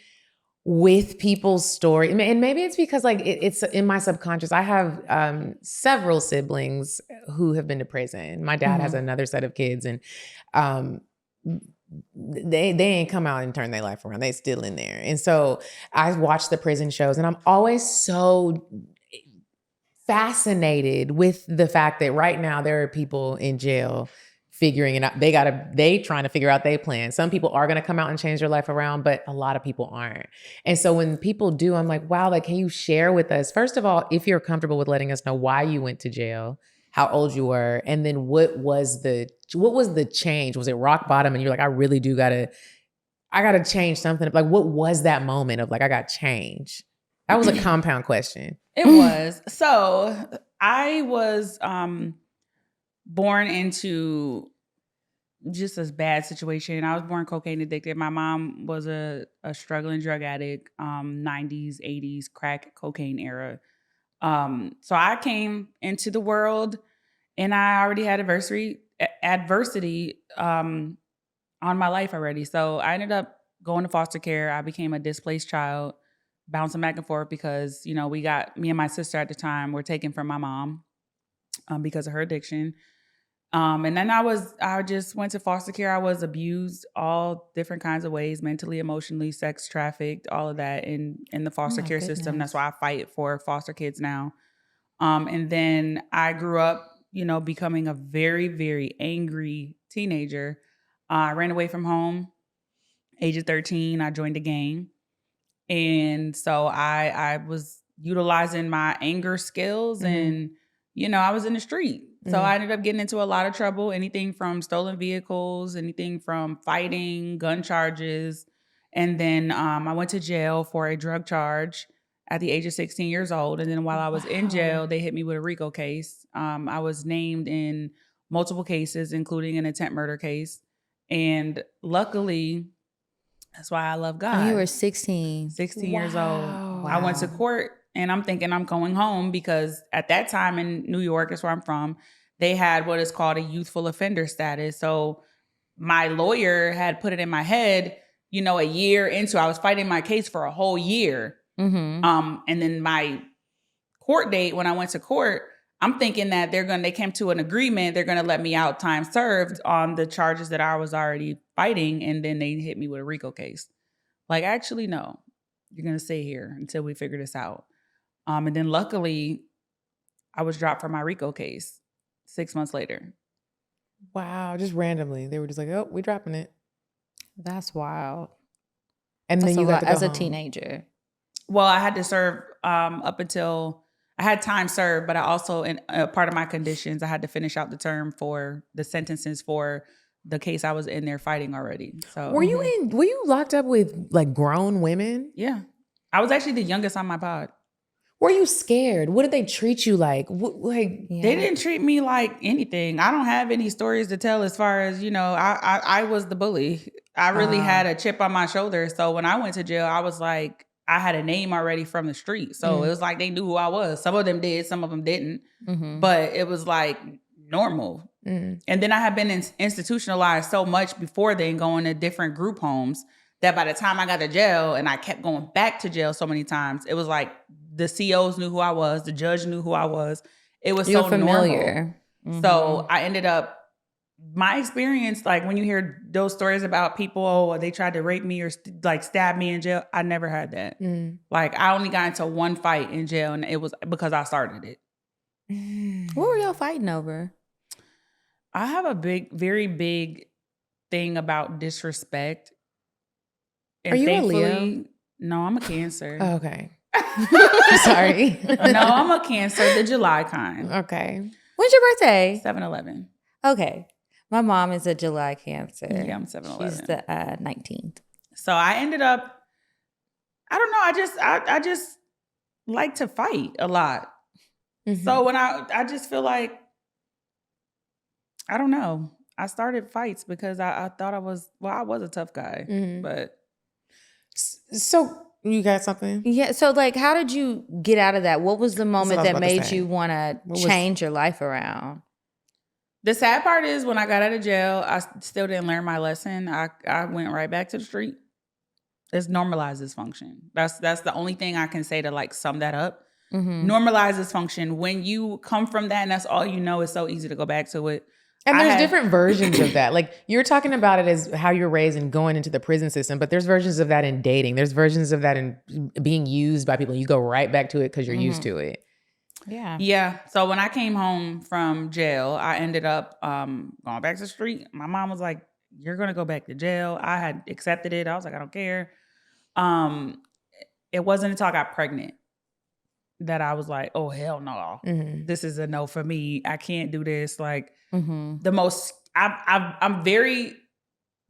with people's story. And maybe it's because like it's in my subconscious. I have several siblings who have been to prison. My dad has another set of kids, and they ain't come out and turn their life around. They still in there. And so I watch the prison shows, and I'm always so fascinated with the fact that right now there are people in jail figuring it out. They trying to figure out their plan. Some people are going to come out and change their life around, but a lot of people aren't. And so when people do, I'm like, wow, like, can you share with us, first of all, if you're comfortable with letting us know why you went to jail, how old you were, and then what was the change? Was it rock bottom and you're like, I really do gotta change something? Like, what was that moment of like, I got change? That was a compound question. It was. So I was born into just a bad situation. I was born cocaine addicted. My mom was a struggling drug addict, 90s, 80s, crack cocaine era. So I came into the world and I already had adversity on my life already. So I ended up going to foster care. I became a displaced child, bouncing back and forth because, you know, me and my sister at the time were taken from my mom because of her addiction. And then I just went to foster care. I was abused all different kinds of ways, mentally, emotionally, sex trafficked, all of that in the foster care system. That's why I fight for foster kids now. And then I grew up, you know, becoming a very, very angry teenager. I ran away from home, age of 13. I joined a gang. And so I was utilizing my anger skills and, you know, I was in the street. So I ended up getting into a lot of trouble, anything from stolen vehicles, anything from fighting, gun charges. And then I went to jail for a drug charge at the age of 16 years old. And then while I was in jail, they hit me with a RICO case. I was named in multiple cases, including an attempt murder case. And luckily, that's why I love God. And you were 16. 16 years old. I went to court and I'm thinking I'm going home because at that time in New York, that's where I'm from, they had what is called a youthful offender status. So my lawyer had put it in my head, you know, a year into, I was fighting my case for a whole year. And then my court date, when I went to court, I'm thinking that they came to an agreement. They're going to let me out time served on the charges that I was already fighting. And then they hit me with a RICO case. Like, actually, no, you're going to stay here until we figure this out. And then luckily I was dropped from my RICO case 6 months later. Wow. Just randomly. They were just like, oh, we're dropping it. That's wild. And That's then you got to go as a home. teenager. Well, I had to serve up until I had time served, but I also, in part of my conditions, I had to finish out the term for the sentences for the case I was in there fighting already. So were you locked up with like grown women? Yeah. I was actually the youngest on my pod. Were you scared? What did they treat you like? They didn't treat me like anything. I don't have any stories to tell as far as, you know, I was the bully. I really had a chip on my shoulder. So when I went to jail, I was like, I had a name already from the street. So it was like they knew who I was. Some of them did, some of them didn't. But it was like normal. And then I had been institutionalized so much before then, going to different group homes, that by the time I got to jail and I kept going back to jail so many times, it was like the COs knew who I was. The judge knew who I was. It was so familiar. So I ended up, my experience, like when you hear those stories about people, oh, they tried to rape me or like stab me in jail, I never had that. Like I only got into one fight in jail and it was because I started it. What were y'all fighting over? I have a very big thing about disrespect. And are you a Leo? No, I'm a Cancer. Oh, okay. Sorry. No, I'm a Cancer, the July kind. Okay. When's your birthday? 7/11. Okay. My mom is a July Cancer. Yeah, I'm 7/11. She's the 19th. So I ended up, I don't know, I just like to fight a lot. Mm-hmm. So when I just feel like, I don't know, I started fights because I thought I was a tough guy, but. So you got something? Yeah. So like, how did you get out of that? What was the moment that made you want to change your life around? The sad part is when I got out of jail, I still didn't learn my lesson. I went right back to the street. It's normalized dysfunction. That's the only thing I can say to like sum that up. Normalized dysfunction. When you come from that and that's all you know, it's so easy to go back to it. And there's different versions of that. Like you're talking about it as how you're raised and going into the prison system, but there's versions of that in dating. There's versions of that in being used by people. You go right back to it because you're used to it. Yeah. Yeah. So when I came home from jail, I ended up going back to the street. My mom was like, "You're going to go back to jail." I had accepted it. I was like, "I don't care." It wasn't until I got pregnant that I was like, "Oh, hell no. This is a no for me. I can't do this." Like I'm very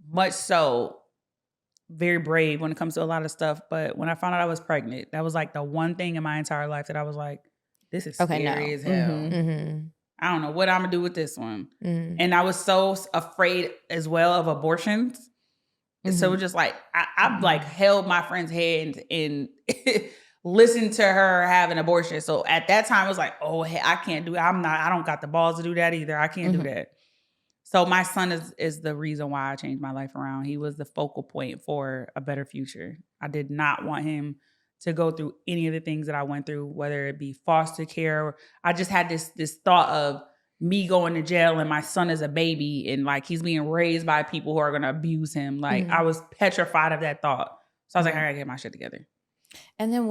much so very brave when it comes to a lot of stuff. But when I found out I was pregnant, that was like the one thing in my entire life that I was like, this is scary as hell. I don't know what I'm gonna do with this one. And I was so afraid as well of abortions. So it was just like, I like held my friend's hand and listened to her have an abortion. So at that time, I was like, oh, hey, I can't do it. I don't got the balls to do that either. I can't do that. So my son is the reason why I changed my life around. He was the focal point for a better future. I did not want him to go through any of the things that I went through, whether it be foster care. I just had this thought of me going to jail and my son is a baby and like he's being raised by people who are going to abuse him. Like I was petrified of that thought. So I was like, I gotta get my shit together. And then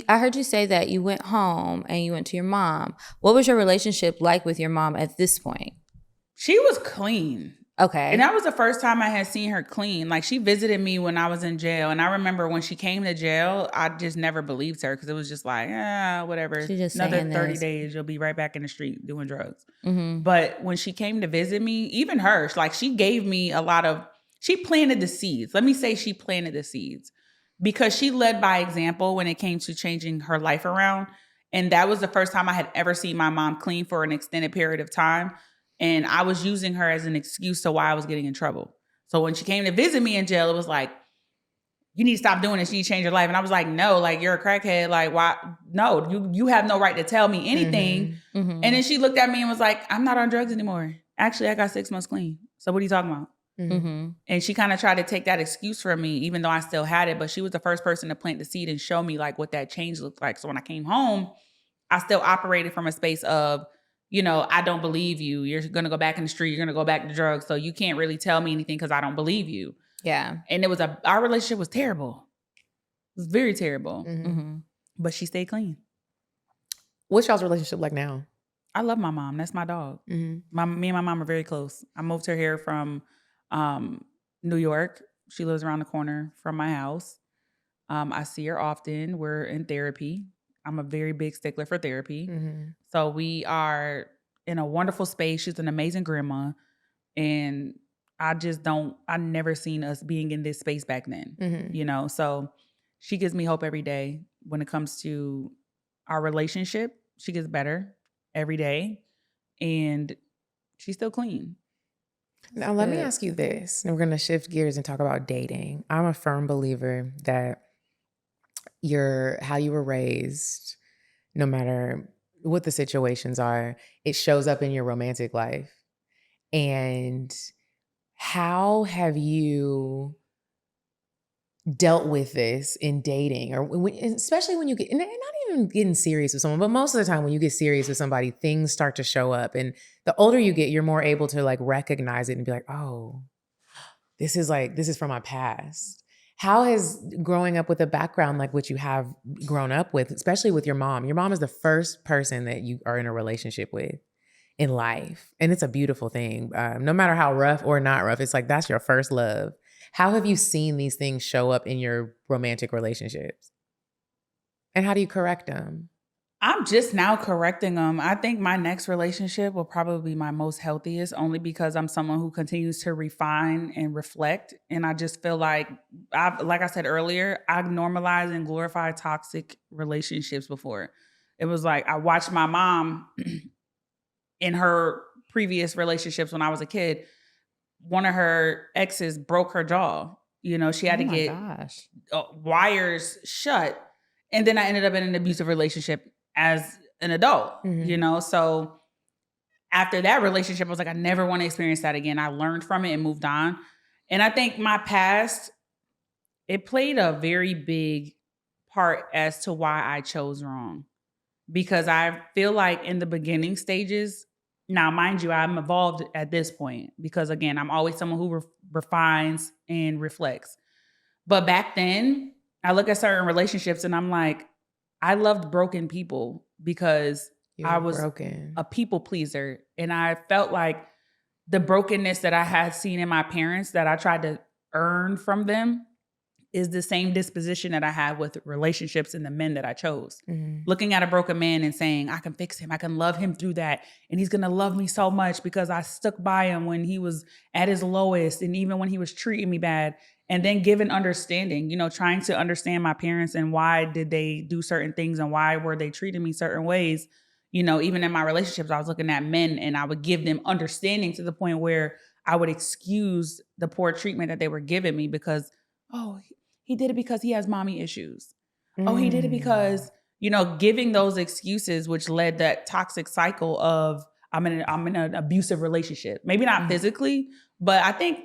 I heard you say that you went home and you went to your mom. What was your relationship like with your mom at this point? She was clean. Okay. And that was the first time I had seen her clean. Like she visited me when I was in jail. And I remember when she came to jail, I just never believed her because it was just like, whatever. She's just another 30 days, you'll be right back in the street doing drugs. But when she came to visit me, even her, like she gave me she planted the seeds. Let me say she planted the seeds because she led by example when it came to changing her life around. And that was the first time I had ever seen my mom clean for an extended period of time. And I was using her as an excuse to why I was getting in trouble. So when she came to visit me in jail, it was like, you need to stop doing this. You need to change your life. And I was like, no, like you're a crackhead. Like, why? No, you have no right to tell me anything. And then she looked at me and was like, I'm not on drugs anymore. Actually, I got 6 months clean. So what are you talking about? And she kind of tried to take that excuse from me, even though I still had it. But she was the first person to plant the seed and show me like what that change looked like. So when I came home, I still operated from a space of, I don't believe you. You're going to go back in the street. You're going to go back to drugs. So you can't really tell me anything because I don't believe you. Yeah. And our relationship was terrible. It was very terrible. But she stayed clean. What's y'all's relationship like now? I love my mom. That's my dog. Me and my mom are very close. I moved her here from New York. She lives around the corner from my house. I see her often. We're in therapy. I'm a very big stickler for therapy. So we are in a wonderful space. She's an amazing grandma. And I never seen us being in this space back then, So she gives me hope every day when it comes to our relationship. She gets better every day and she's still clean. Now, let me ask you this. And we're going to shift gears and talk about dating. I'm a firm believer that how you were raised, no matter what the situations are, it shows up in your romantic life. And how have you dealt with this in dating, or especially when you get, and not even getting serious with someone, but most of the time when you get serious with somebody, things start to show up. And the older you get, you're more able to like recognize it and be like, oh, this is from my past. How has growing up with a background like what you have grown up with, especially with your mom is the first person that you are in a relationship with in life. And it's a beautiful thing. No matter how rough or not rough, it's like, that's your first love. How have you seen these things show up in your romantic relationships? And how do you correct them? I'm just now correcting them. I think my next relationship will probably be my most healthiest, only because I'm someone who continues to refine and reflect. And I just feel like I said earlier, I normalized and glorified toxic relationships before. It was like I watched my mom in her previous relationships when I was a kid. One of her exes broke her jaw. You know, she had to get wires shut. And then I ended up in an abusive relationship as an adult, you know? So after that relationship, I was like, I never want to experience that again. I learned from it and moved on. And I think my past, it played a very big part as to why I chose wrong. Because I feel like in the beginning stages, now, mind you, I'm evolved at this point because, again, I'm always someone who refines and reflects. But back then, I look at certain relationships and I'm like, I loved broken people because I was a people pleaser. And I felt like the brokenness that I had seen in my parents that I tried to earn from them is the same disposition that I have with relationships and the men that I chose. Looking at a broken man and saying, I can fix him. I can love him through that. And he's going to love me so much because I stuck by him when he was at his lowest and even when he was treating me bad. And then giving understanding, you know, trying to understand my parents and why did they do certain things and why were they treating me certain ways. You know, even in my relationships, I was looking at men and I would give them understanding to the point where I would excuse the poor treatment that they were giving me because, oh, he did it because he has mommy issues. Oh, he did it because, you know, giving those excuses, which led that toxic cycle of I'm in an abusive relationship. Maybe not physically, but I think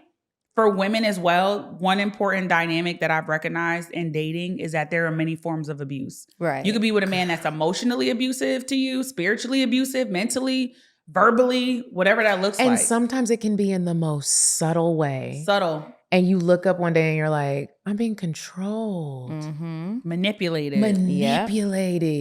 for women as well, one important dynamic that I've recognized in dating is that there are many forms of abuse. Right. You could be with a man that's emotionally abusive to you, spiritually abusive, mentally, verbally, whatever that looks like. And sometimes it can be in the most subtle way. And you look up one day and you're like, I'm being controlled. Manipulated. Yep.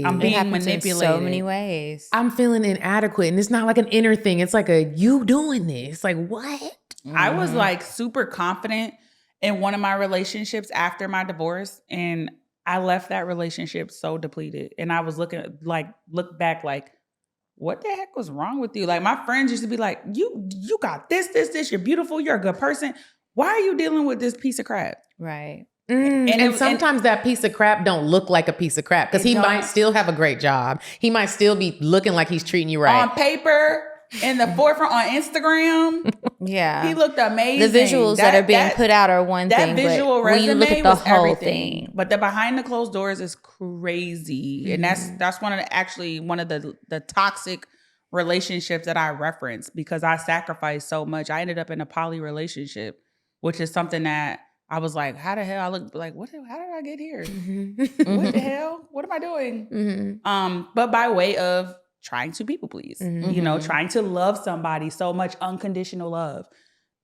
I'm being manipulated in so many ways. I'm feeling inadequate. And it's not like an inner thing. It's like you doing this. Like, what? I was like super confident in one of my relationships after my divorce. And I left that relationship so depleted. And I was look back like, what the heck was wrong with you? Like my friends used to be like, you got this. You're beautiful. You're a good person. Why are you dealing with this piece of crap? Right. And sometimes that piece of crap don't look like a piece of crap because he might still have a great job. He might still be looking like he's treating you right. On paper, in the forefront on Instagram. Yeah. He looked amazing. The visuals that are being put out are one thing, that visual but when you look at the whole everything. thing. But the behind the closed doors is crazy. And that's one of the toxic relationships that I reference because I sacrificed so much. I ended up in a poly relationship, which is something that I was like, how the hell? I look like, how did I get here? What the hell? What am I doing? But by way of trying to people please, you know, trying to love somebody so much, unconditional love.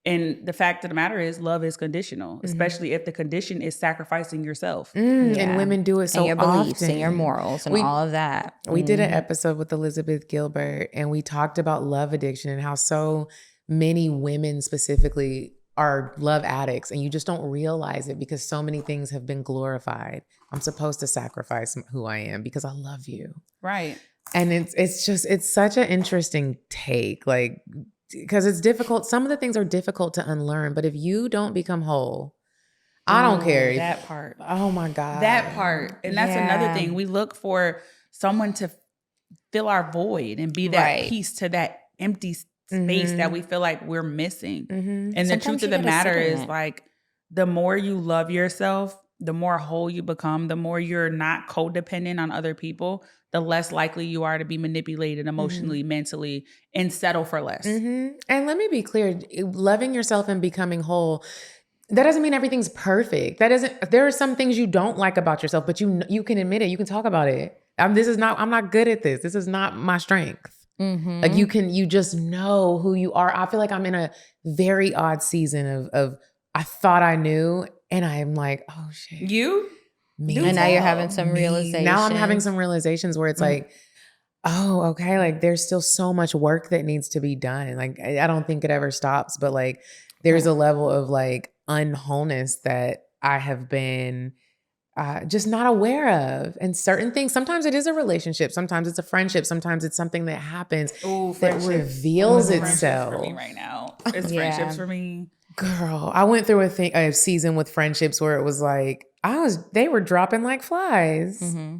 And the fact of the matter is love is conditional, especially if the condition is sacrificing yourself. And women do it so and your beliefs often. and your morals and all of that. We did an episode with Elizabeth Gilbert and we talked about love addiction and how so many women specifically are love addicts and you just don't realize it because so many things have been glorified. I'm supposed to sacrifice who I am because I love you. Right. And it's such an interesting take, like, because it's difficult. Some of the things are difficult to unlearn, but if you don't become whole, I don't care. That part. Oh my God. That part. And that's another thing. We look for someone to fill our void and be that piece to that empty space that we feel like we're missing. And the Sometimes truth of the matter is like, the more you love yourself, the more whole you become, the more you're not codependent on other people, the less likely you are to be manipulated emotionally, mentally, and settle for less. And let me be clear, loving yourself and becoming whole, that doesn't mean everything's perfect. There are some things you don't like about yourself, but you can admit it. You can talk about it. I'm not good at this. This is not my strength. Like you just know who you are. I feel like I'm in a very odd season of I thought I knew and I'm like, oh shit. And now you're having some realizations. Now I'm having some realizations where it's like, oh, okay. Like there's still so much work that needs to be done. Like I don't think it ever stops, but like there's a level of like unwholeness that I have been just not aware of. And certain things, sometimes it is a relationship, sometimes it's a friendship, sometimes it's something that happens that reveals itself. For me right now, it's friendships for me. Girl, I went through a season with friendships where it was like they were dropping like flies. Mm-hmm.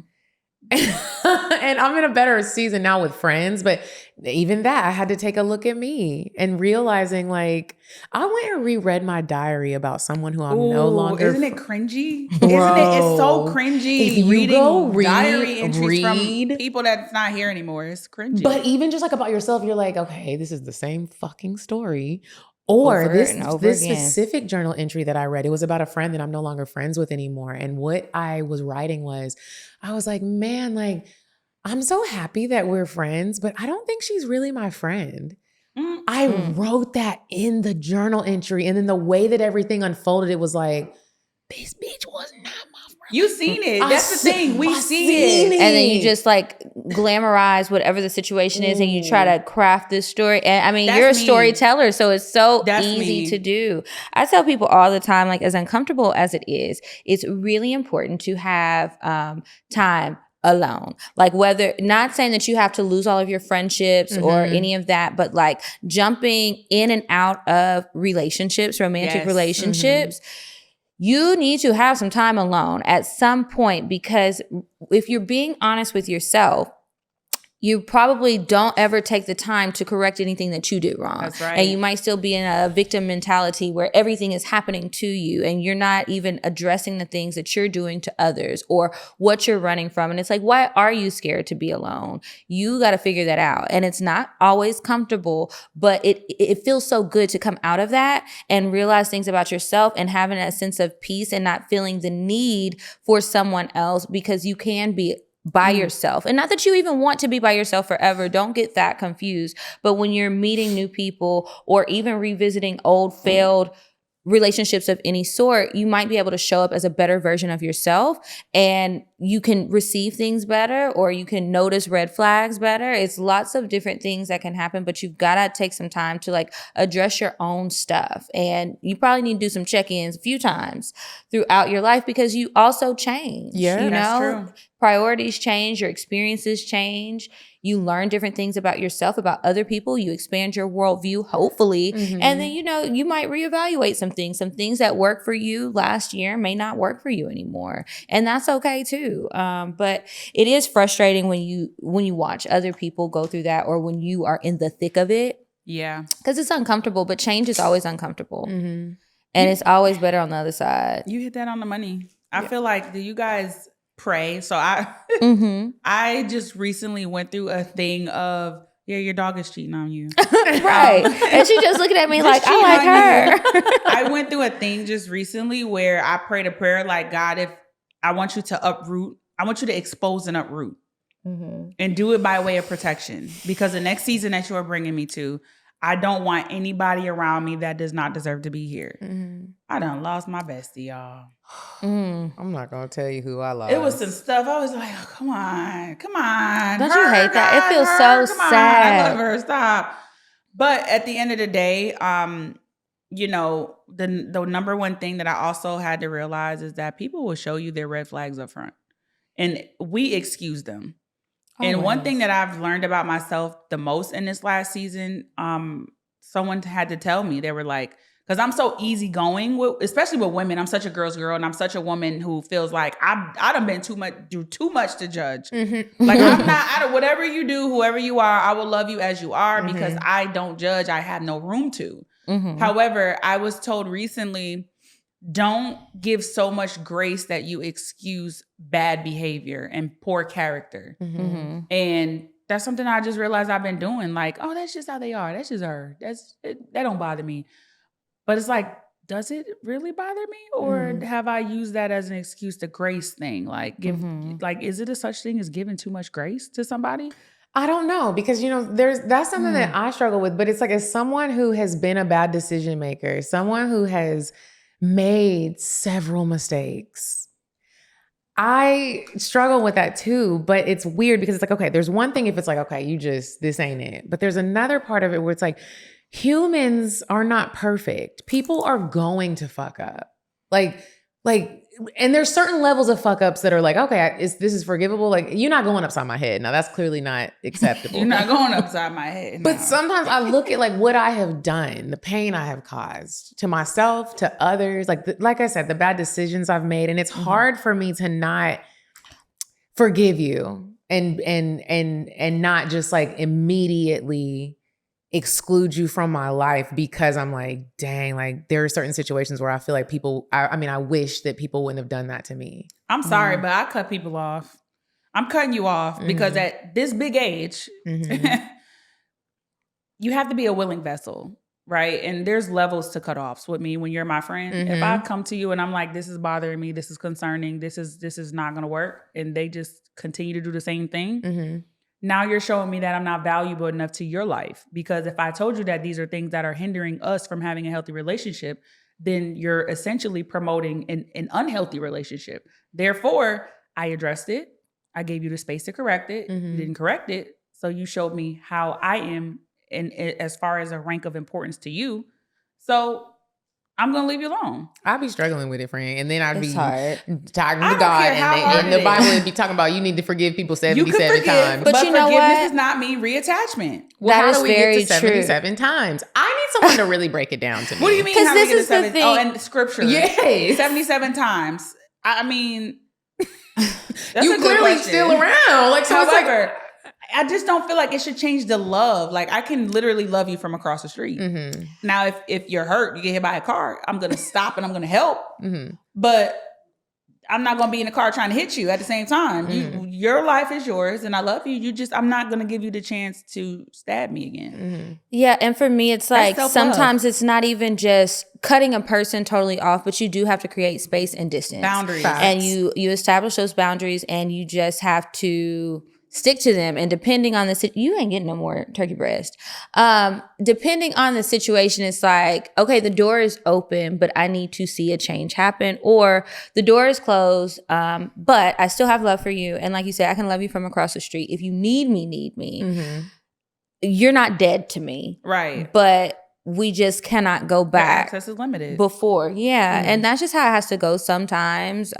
And I'm in a better season now with friends, but even that, I had to take a look at me and realizing, like, I went and reread my diary about someone who I'm no longer. Isn't it cringy? Bro, isn't it? It's so cringy. If you reading go diary entries from read people that's not here anymore. It's cringy. But even just like about yourself, you're like, okay, this is the same fucking story. Or this specific journal entry that I read, it was about a friend that I'm no longer friends with anymore. And what I was writing was, I was like, man, like, I'm so happy that we're friends, but I don't think she's really my friend. Mm-hmm. I wrote that in the journal entry. And then the way that everything unfolded, it was like, this bitch was not my friend. You seen it. That's the thing. We see it. And then you just like glamorize whatever the situation is and you try to craft this story. And I mean, you're a storyteller, so it's so easy to do. I tell people all the time, like, as uncomfortable as it is, it's really important to have time alone. Like, whether, not saying that you have to lose all of your friendships or any of that, but like jumping in and out of relationships, romantic relationships, you need to have some time alone at some point, because if you're being honest with yourself, you probably don't ever take the time to correct anything that you did wrong. That's right. And you might still be in a victim mentality where everything is happening to you and you're not even addressing the things that you're doing to others or what you're running from. And it's like, why are you scared to be alone? You got to figure that out. And it's not always comfortable, but it feels so good to come out of that and realize things about yourself and having a sense of peace and not feeling the need for someone else, because you can be by yourself. And not that you even want to be by yourself forever. Don't get that confused. But when you're meeting new people or even revisiting old failed relationships of any sort, you might be able to show up as a better version of yourself, and you can receive things better, or you can notice red flags better. It's lots of different things that can happen, but you've got to take some time to like address your own stuff. And you probably need to do some check-ins a few times throughout your life, because you also change. Yeah, you that's know? true. Priorities change, your experiences change. You learn different things about yourself, about other people. You expand your worldview, hopefully. And then, you know, you might reevaluate some things. Some things that worked for you last year may not work for you anymore. And that's okay too. But it is frustrating when you watch other people go through that, or when you are in the thick of it. Yeah. Because it's uncomfortable, but change is always uncomfortable. And it's always better on the other side. You hit that on the money. I feel like, do you guys pray? So I I just recently went through a thing of, your dog is cheating on you. Right. And she just looking at me like, I like her. I went through a thing just recently where I prayed a prayer like, God, if I want you to uproot, I want you to expose and uproot and do it by way of protection. Because the next season that you are bringing me to, I don't want anybody around me that does not deserve to be here. I done lost my bestie, y'all. I'm not going to tell you who I lost. It was some stuff. I was like, oh, come on. Don't you hate that? It feels so sad. I love her. Stop. But at the end of the day, you know, the number one thing that I also had to realize is that people will show you their red flags up front, and we excuse them. And one thing that I've learned about myself the most in this last season, someone had to tell me, they were like, because I'm so easygoing, especially with women. I'm such a girl's girl, and I'm such a woman who feels like I done been do too much to judge. Like, I'm not, whatever you do, whoever you are, I will love you as you are, because I don't judge. I have no room to. However, I was told recently, don't give so much grace that you excuse bad behavior and poor character. And that's something I just realized I've been doing. Like, oh, that's just how they are. That's just her. That don't bother me. But it's like, does it really bother me? Or have I used that as an excuse, the grace thing? Like, like, is it a such thing as giving too much grace to somebody? I don't know, because, you know, that's something that I struggle with. But it's like, as someone who has been a bad decision maker, someone who has made several mistakes, I struggle with that too. But it's weird, because it's like, okay, there's one thing if it's like, okay, this ain't it. But there's another part of it where it's like, humans are not perfect. People are going to fuck up. Like like, and there's certain levels of fuck ups that are like, okay, this is forgivable. Like, you're not going upside my head. Now that's clearly not acceptable. You're not going upside my head. But sometimes I look at like what I have done, the pain I have caused to myself, to others, like I said, the bad decisions I've made. And it's hard for me to not forgive you and not just like immediately exclude you from my life, because I'm like, dang, like there are certain situations where I feel like people, I wish that people wouldn't have done that to me. I'm sorry, but I cut people off. I'm cutting you off because at this big age, you have to be a willing vessel, right? And there's levels to cutoffs with me when you're my friend. If I come to you and I'm like, this is bothering me, this is concerning, this is not going to work, and they just continue to do the same thing, now you're showing me that I'm not valuable enough to your life. Because if I told you that these are things that are hindering us from having a healthy relationship, then you're essentially promoting an unhealthy relationship. Therefore, I addressed it. I gave you the space to correct it. You didn't correct it. So you showed me how I am as far as a rank of importance to you. So I'm going to leave you alone. I'd be struggling with it, friend. And then I'd be hard. talking to God. And the Bible would be talking about you need to forgive people 77 times. But you know forgiveness what? does not mean reattachment. Well, That how is do we very get to 77 times? I need someone to really break it down to me. What do you mean? 'Cause How do we this get to is the 7? thing. Oh, and scripture. Yes. 77 times. I mean, that's You a good clearly question. still around. Like, so it's like, However, I just don't feel like it should change the love. Like, I can literally love you from across the street. Now, if you're hurt, you get hit by a car, I'm going to stop and I'm going to help. But I'm not going to be in the car trying to hit you at the same time. Your life is yours and I love you. I'm not going to give you the chance to stab me again. Yeah, and for me, it's like self-love. sometimes it's not even just cutting a person totally off, but you do have to create space and distance. Boundaries. And you establish those boundaries and you just have to stick to them. And depending on you ain't getting no more turkey breast. Depending on the situation, it's like, okay, the door is open, but I need to see a change happen, or the door is closed, but I still have love for you. And like you said, I can love you from across the street. If you need me, you're not dead to me. Right. But we just cannot go back. Access is limited. Before. Yeah. And that's just how it has to go sometimes.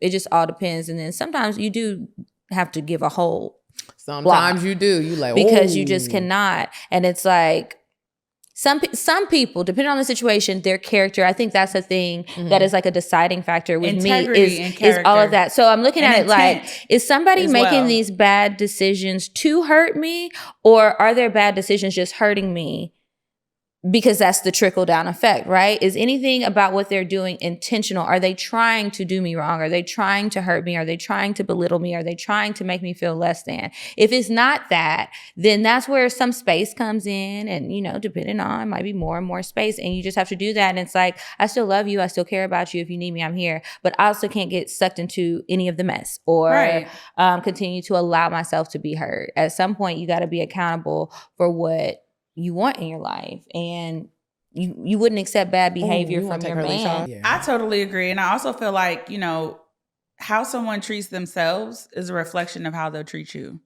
It just all depends. And then sometimes you do have to give a whole sometimes you do. You like, because you just cannot. And it's like some people, depending on the situation, their character, I think that's a thing that is like a deciding factor with Integrity me is all of that. So I'm looking at it like, is somebody making these bad decisions to hurt me, or are their bad decisions just hurting me? Because that's the trickle down effect, right? Is anything about what they're doing intentional? Are they trying to do me wrong? Are they trying to hurt me? Are they trying to belittle me? Are they trying to make me feel less than? If it's not that, then that's where some space comes in, and, you know, depending on, it might be more and more space, and you just have to do that. And it's like, I still love you. I still care about you. If you need me, I'm here. But I also can't get sucked into any of the mess or continue to allow myself to be hurt. At some point, you got to be accountable for what you want in your life, and you wouldn't accept bad behavior from your man. Yeah. I totally agree. And I also feel like, you know, how someone treats themselves is a reflection of how they'll treat you.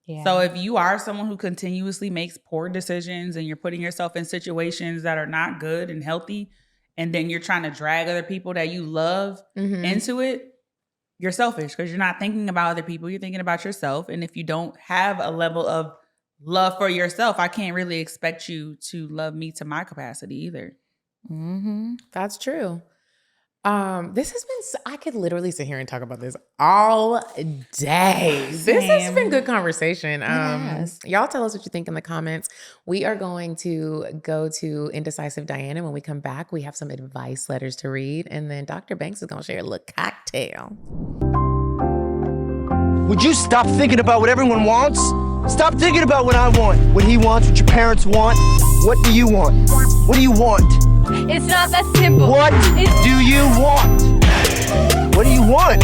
Yeah. So if you are someone who continuously makes poor decisions and you're putting yourself in situations that are not good and healthy, and then you're trying to drag other people that you love into it, you're selfish, because you're not thinking about other people. You're thinking about yourself. And if you don't have a level of love for yourself, I can't really expect you to love me to my capacity either. That's true. This has been, I could literally sit here and talk about this all day. This has been good conversation. Y'all tell us what you think in the comments. We are going to go to Indecisive Diana. When we come back, we have some advice letters to read. And then Dr. Banks is going to share a little cocktail. Would you stop thinking about what everyone wants? Stop thinking about what I want, what he wants, what your parents want. What do you want? What do you want? It's not that simple. What do you want? What do you want?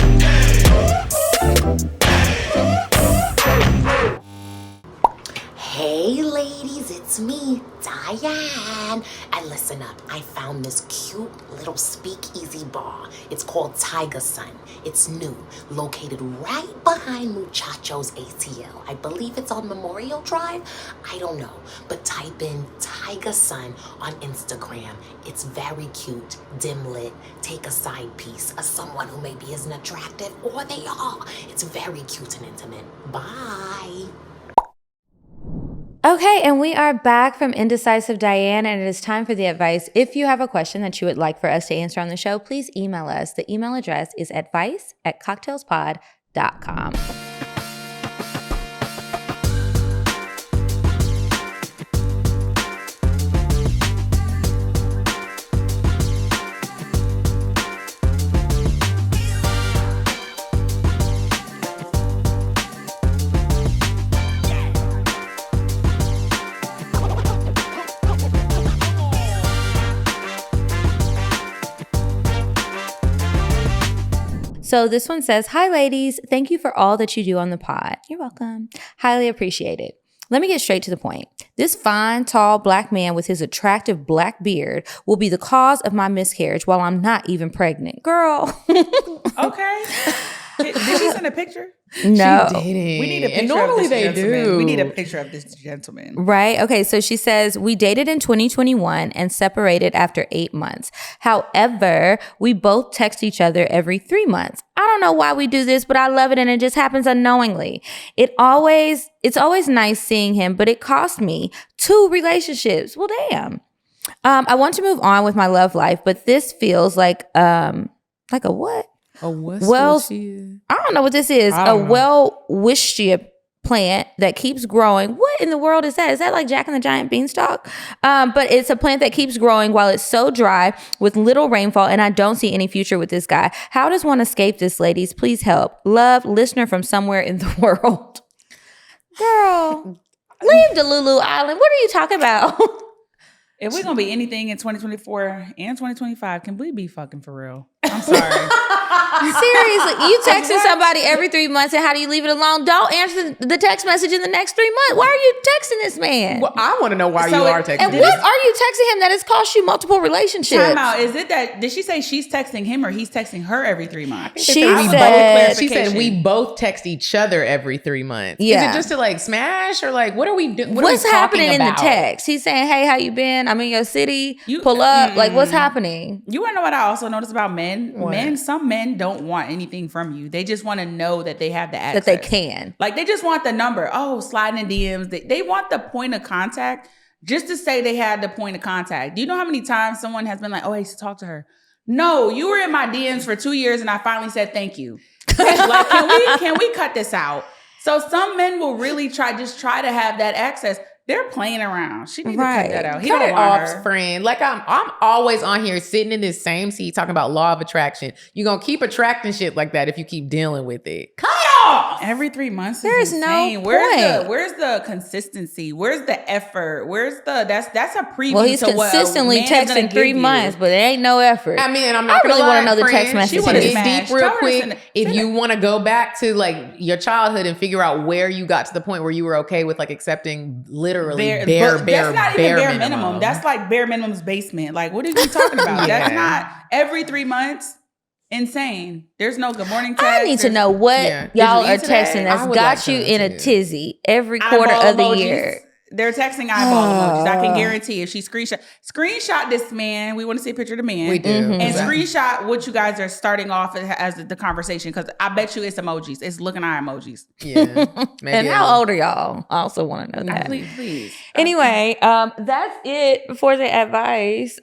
Hey ladies, it's me, Diana. Diane. And listen up, I found this cute little speakeasy bar. It's called Tiger Sun. It's new, located right behind Muchacho's ATL. I believe it's on Memorial Drive. I don't know, but type in Tiger Sun on Instagram. It's very cute, dim lit. Take a side piece of someone who maybe isn't attractive, or they are. It's very cute and intimate. Bye. Okay, and we are back from Indecisive Diane, and it is time for the advice. If you have a question that you would like for us to answer on the show, please email us. The email address is advice@cocktailspod.com. So this one says, "Hi ladies, thank you for all that you do on the pod." You're welcome. Highly appreciate it. Let me get straight to the point. This fine, tall black man with his attractive black beard will be the cause of my miscarriage while I'm not even pregnant. Girl. Okay. Did she send a picture? No. She didn't. We need a picture and normally of this they gentleman. do. We need a picture of this gentleman. Right? Okay, so she says, "We dated in 2021 and separated after 8 months. However, we both text each other every 3 months. I don't know why we do this, but I love it and it just happens unknowingly. It's always nice seeing him, but it cost me 2 relationships." Well, damn. I want to move on with my love life, but this feels like a what? Oh, what's Well, what she is? I don't know what this is. I A don't know. well-wished plant that keeps growing. What in the world is that? Is that like Jack and the Giant Beanstalk? But it's a plant that keeps growing while it's so dry with little rainfall, and I don't see any future with this guy. How does one escape this, ladies? Please help. Love, listener from somewhere in the world. Girl, leave Delulu Island. What are you talking about? If we're going to be anything in 2024 and 2025, can we be fucking for real? I'm sorry. Seriously, you texting somebody every 3 months, and how do you leave it alone? Don't answer the text message in the next 3 months. Why are you texting this man? Well, I want to know why So you are it- texting. And him. what are you texting him that has cost you multiple relationships? Time out. Is it that, did she say she's texting him or he's texting her every 3 months? She I would said- both She said clarification. we both text each other every 3 months. Yeah. Is it just to like smash or like what are we doing? What's happening in the text? He's saying, "Hey, how you been? I'm in your city. Pull up." Like, what's happening? You want to know what I also noticed about men? What? Some men don't want anything from you. They just want to know that they have the access. That they can. Like, they just want the number. Oh, sliding in DMs. They want the point of contact just to say they had the point of contact. Do you know how many times someone has been like, "Oh, I used to talk to her"? No, you were in my DMs for 2 years and I finally said thank you. Like, can we cut this out? So some men will really try to have that access. They're playing around. She needs to cut that out. He Cut don't it want off, her. friend. Like I'm always on here sitting in this same seat talking about law of attraction. You're gonna keep attracting shit like that if you keep dealing with it. Cut it off. Every 3 months. There's is no insane. point. Where's the consistency? Where's the effort? That's a preview. Well, he's to what a consistently man is gonna texting 3 give you. months, but it ain't no effort. I mean, and I'm not I really gonna lie, wanna know the text friend, she messages. wanna She get wanna deep smash. real Tell her quick. to send If it. you want to go back to like your childhood and figure out where you got to the point where you were okay with like accepting literally bare that's not even bare minimum. minimum. That's like bare minimum's basement. Like, what are you talking about? Yeah. That's not every 3 months. Insane. There's no good morning text. I need to There's- know what Yeah. y'all Did you are eat today? texting I that's would got like you to in a too. tizzy every quarter eyeball of the emojis. year. They're texting eyeball emojis. I can guarantee if she screenshot this man, we want to see a picture of the man. We do. Mm-hmm. And screenshot what you guys are starting off as the conversation, because I bet you it's emojis. It's looking eye emojis. Yeah. Maybe And how old are y'all? I also want to know that. Please. Anyway, that's it for the advice.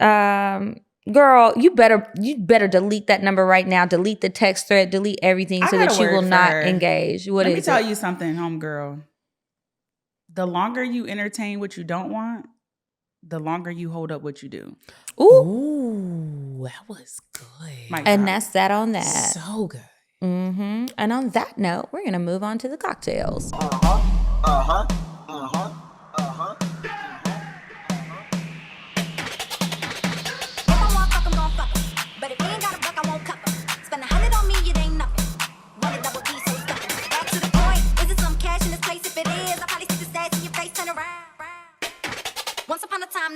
Girl, you better delete that number right now. Delete the text thread. Delete everything I so got that a you will word not for her. engage. What Let is me tell it? you something, homegirl. The longer you entertain what you don't want, the longer you hold up what you do. Ooh, Ooh, that was good. Mic and drop. that's that on that. So good. Mm-hmm. And on that note, we're gonna move on to the cocktails. But if you ain't got a buck, I won't cuff 'em. Spend 100 on me, it ain't nothing. Want a double D, so stuffing. Back to the point. Is it some cash in this place? If it is, I'll probably stick the stats in your face, turn around. Once upon a time,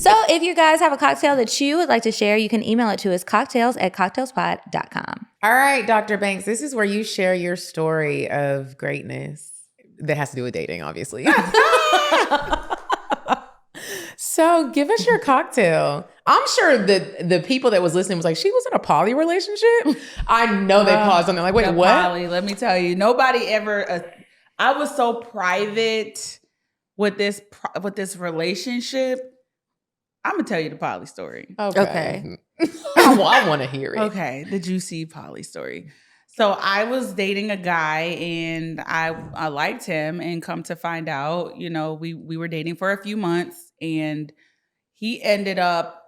So if you guys have a cocktail that you would like to share, you can email it to us, cocktails@cocktailspod.com. All right, Dr. Banks, this is where you share your story of greatness that has to do with dating, obviously. So give us your cocktail. I'm sure that the people that was listening was like, she was in a poly relationship? I know they paused on there like, wait, what? Poly, let me tell you, nobody ever, I was so private with this relationship. I'm going to tell you the poly story. Okay. I want to hear it. Okay, the juicy poly story. So I was dating a guy and I liked him, and come to find out, we were dating for a few months, and he ended up,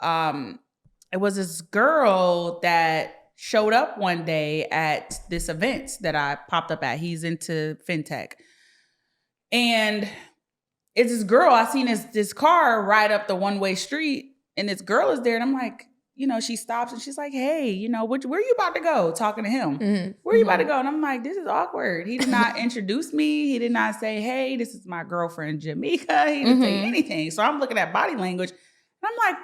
it was this girl that showed up one day at this event that I popped up at. He's into fintech. And it's this girl, I seen this car ride up the one-way street, and this girl is there, and I'm like, she stops and she's like, hey, where you about to go? Talking to him. Mm-hmm. Where you about to go? And I'm like, this is awkward. He did not introduce me. He did not say, hey, this is my girlfriend, Jameeka. He didn't say anything. So I'm looking at body language, and I'm like,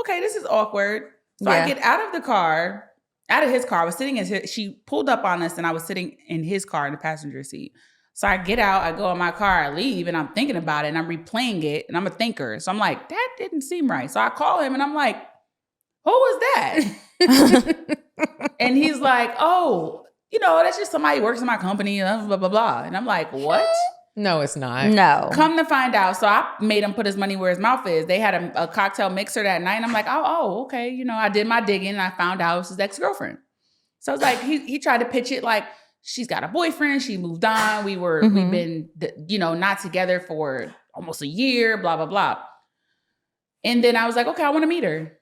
okay, this is awkward. So I get out of his car. I was sitting she pulled up on us, and I was sitting in his car in the passenger seat. So I get out, I go in my car, I leave, and I'm thinking about it, and I'm replaying it, and I'm a thinker. So I'm like, that didn't seem right. So I call him, and I'm like, who was that? And he's like, oh, that's just somebody who works in my company, blah, blah, blah. And I'm like, what? No, it's not. No. Come to find out. So I made him put his money where his mouth is. They had a cocktail mixer that night. And I'm like, oh, okay. I did my digging, and I found out it was his ex-girlfriend. So it's like, he tried to pitch it like, she's got a boyfriend. She moved on. We've been, not together for almost a year, blah, blah, blah. And then I was like, okay, I want to meet her.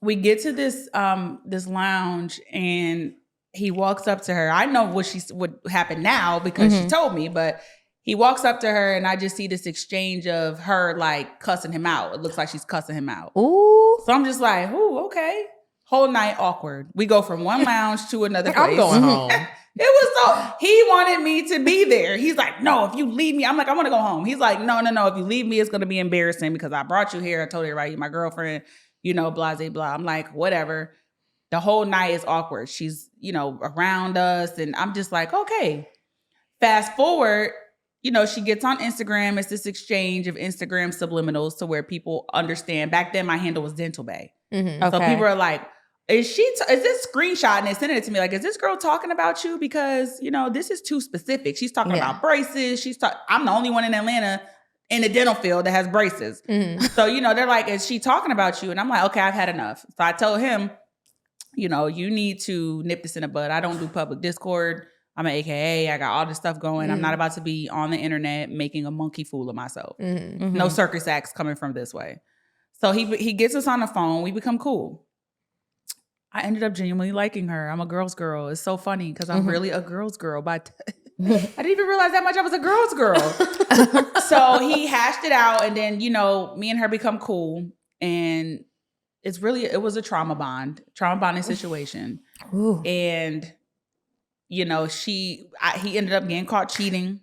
We get to this lounge, and he walks up to her. I know what would happen now because she told me, but he walks up to her, and I just see this exchange of her like cussing him out. It looks like she's cussing him out. Ooh. So I'm just like, ooh, okay. Whole night awkward. We go from one lounge to another place. I'm going home. It was he wanted me to be there. He's like, no, if you leave me, I'm like, I want to go home. He's like, no. If you leave me, it's going to be embarrassing because I brought you here. I told you, right, you're my girlfriend, blah, blah, blah. I'm like, whatever. The whole night is awkward. She's, around us. And I'm just like, okay. Fast forward, she gets on Instagram. It's this exchange of Instagram subliminals to where people understand. Back then, my handle was Dental Bay. Okay. So people are like, is this screenshot, and they sent it to me like, is this girl talking about you? Because, this is too specific. She's talking about braces. I'm the only one in Atlanta in the dental field that has braces. So, they're like, is she talking about you? And I'm like, okay, I've had enough. So I told him, you need to nip this in the bud. I don't do public Discord. I'm an AKA. I got all this stuff going. I'm not about to be on the internet making a monkey fool of myself. No circus acts coming from this way. So he gets us on the phone. We become cool. I ended up genuinely liking her. I'm a girl's girl. It's so funny because I'm really a girl's girl. But I didn't even realize that much I was a girl's girl. So he hashed it out, and then, me and her become cool. And it was a trauma bonding situation. Ooh. And, he ended up getting caught cheating.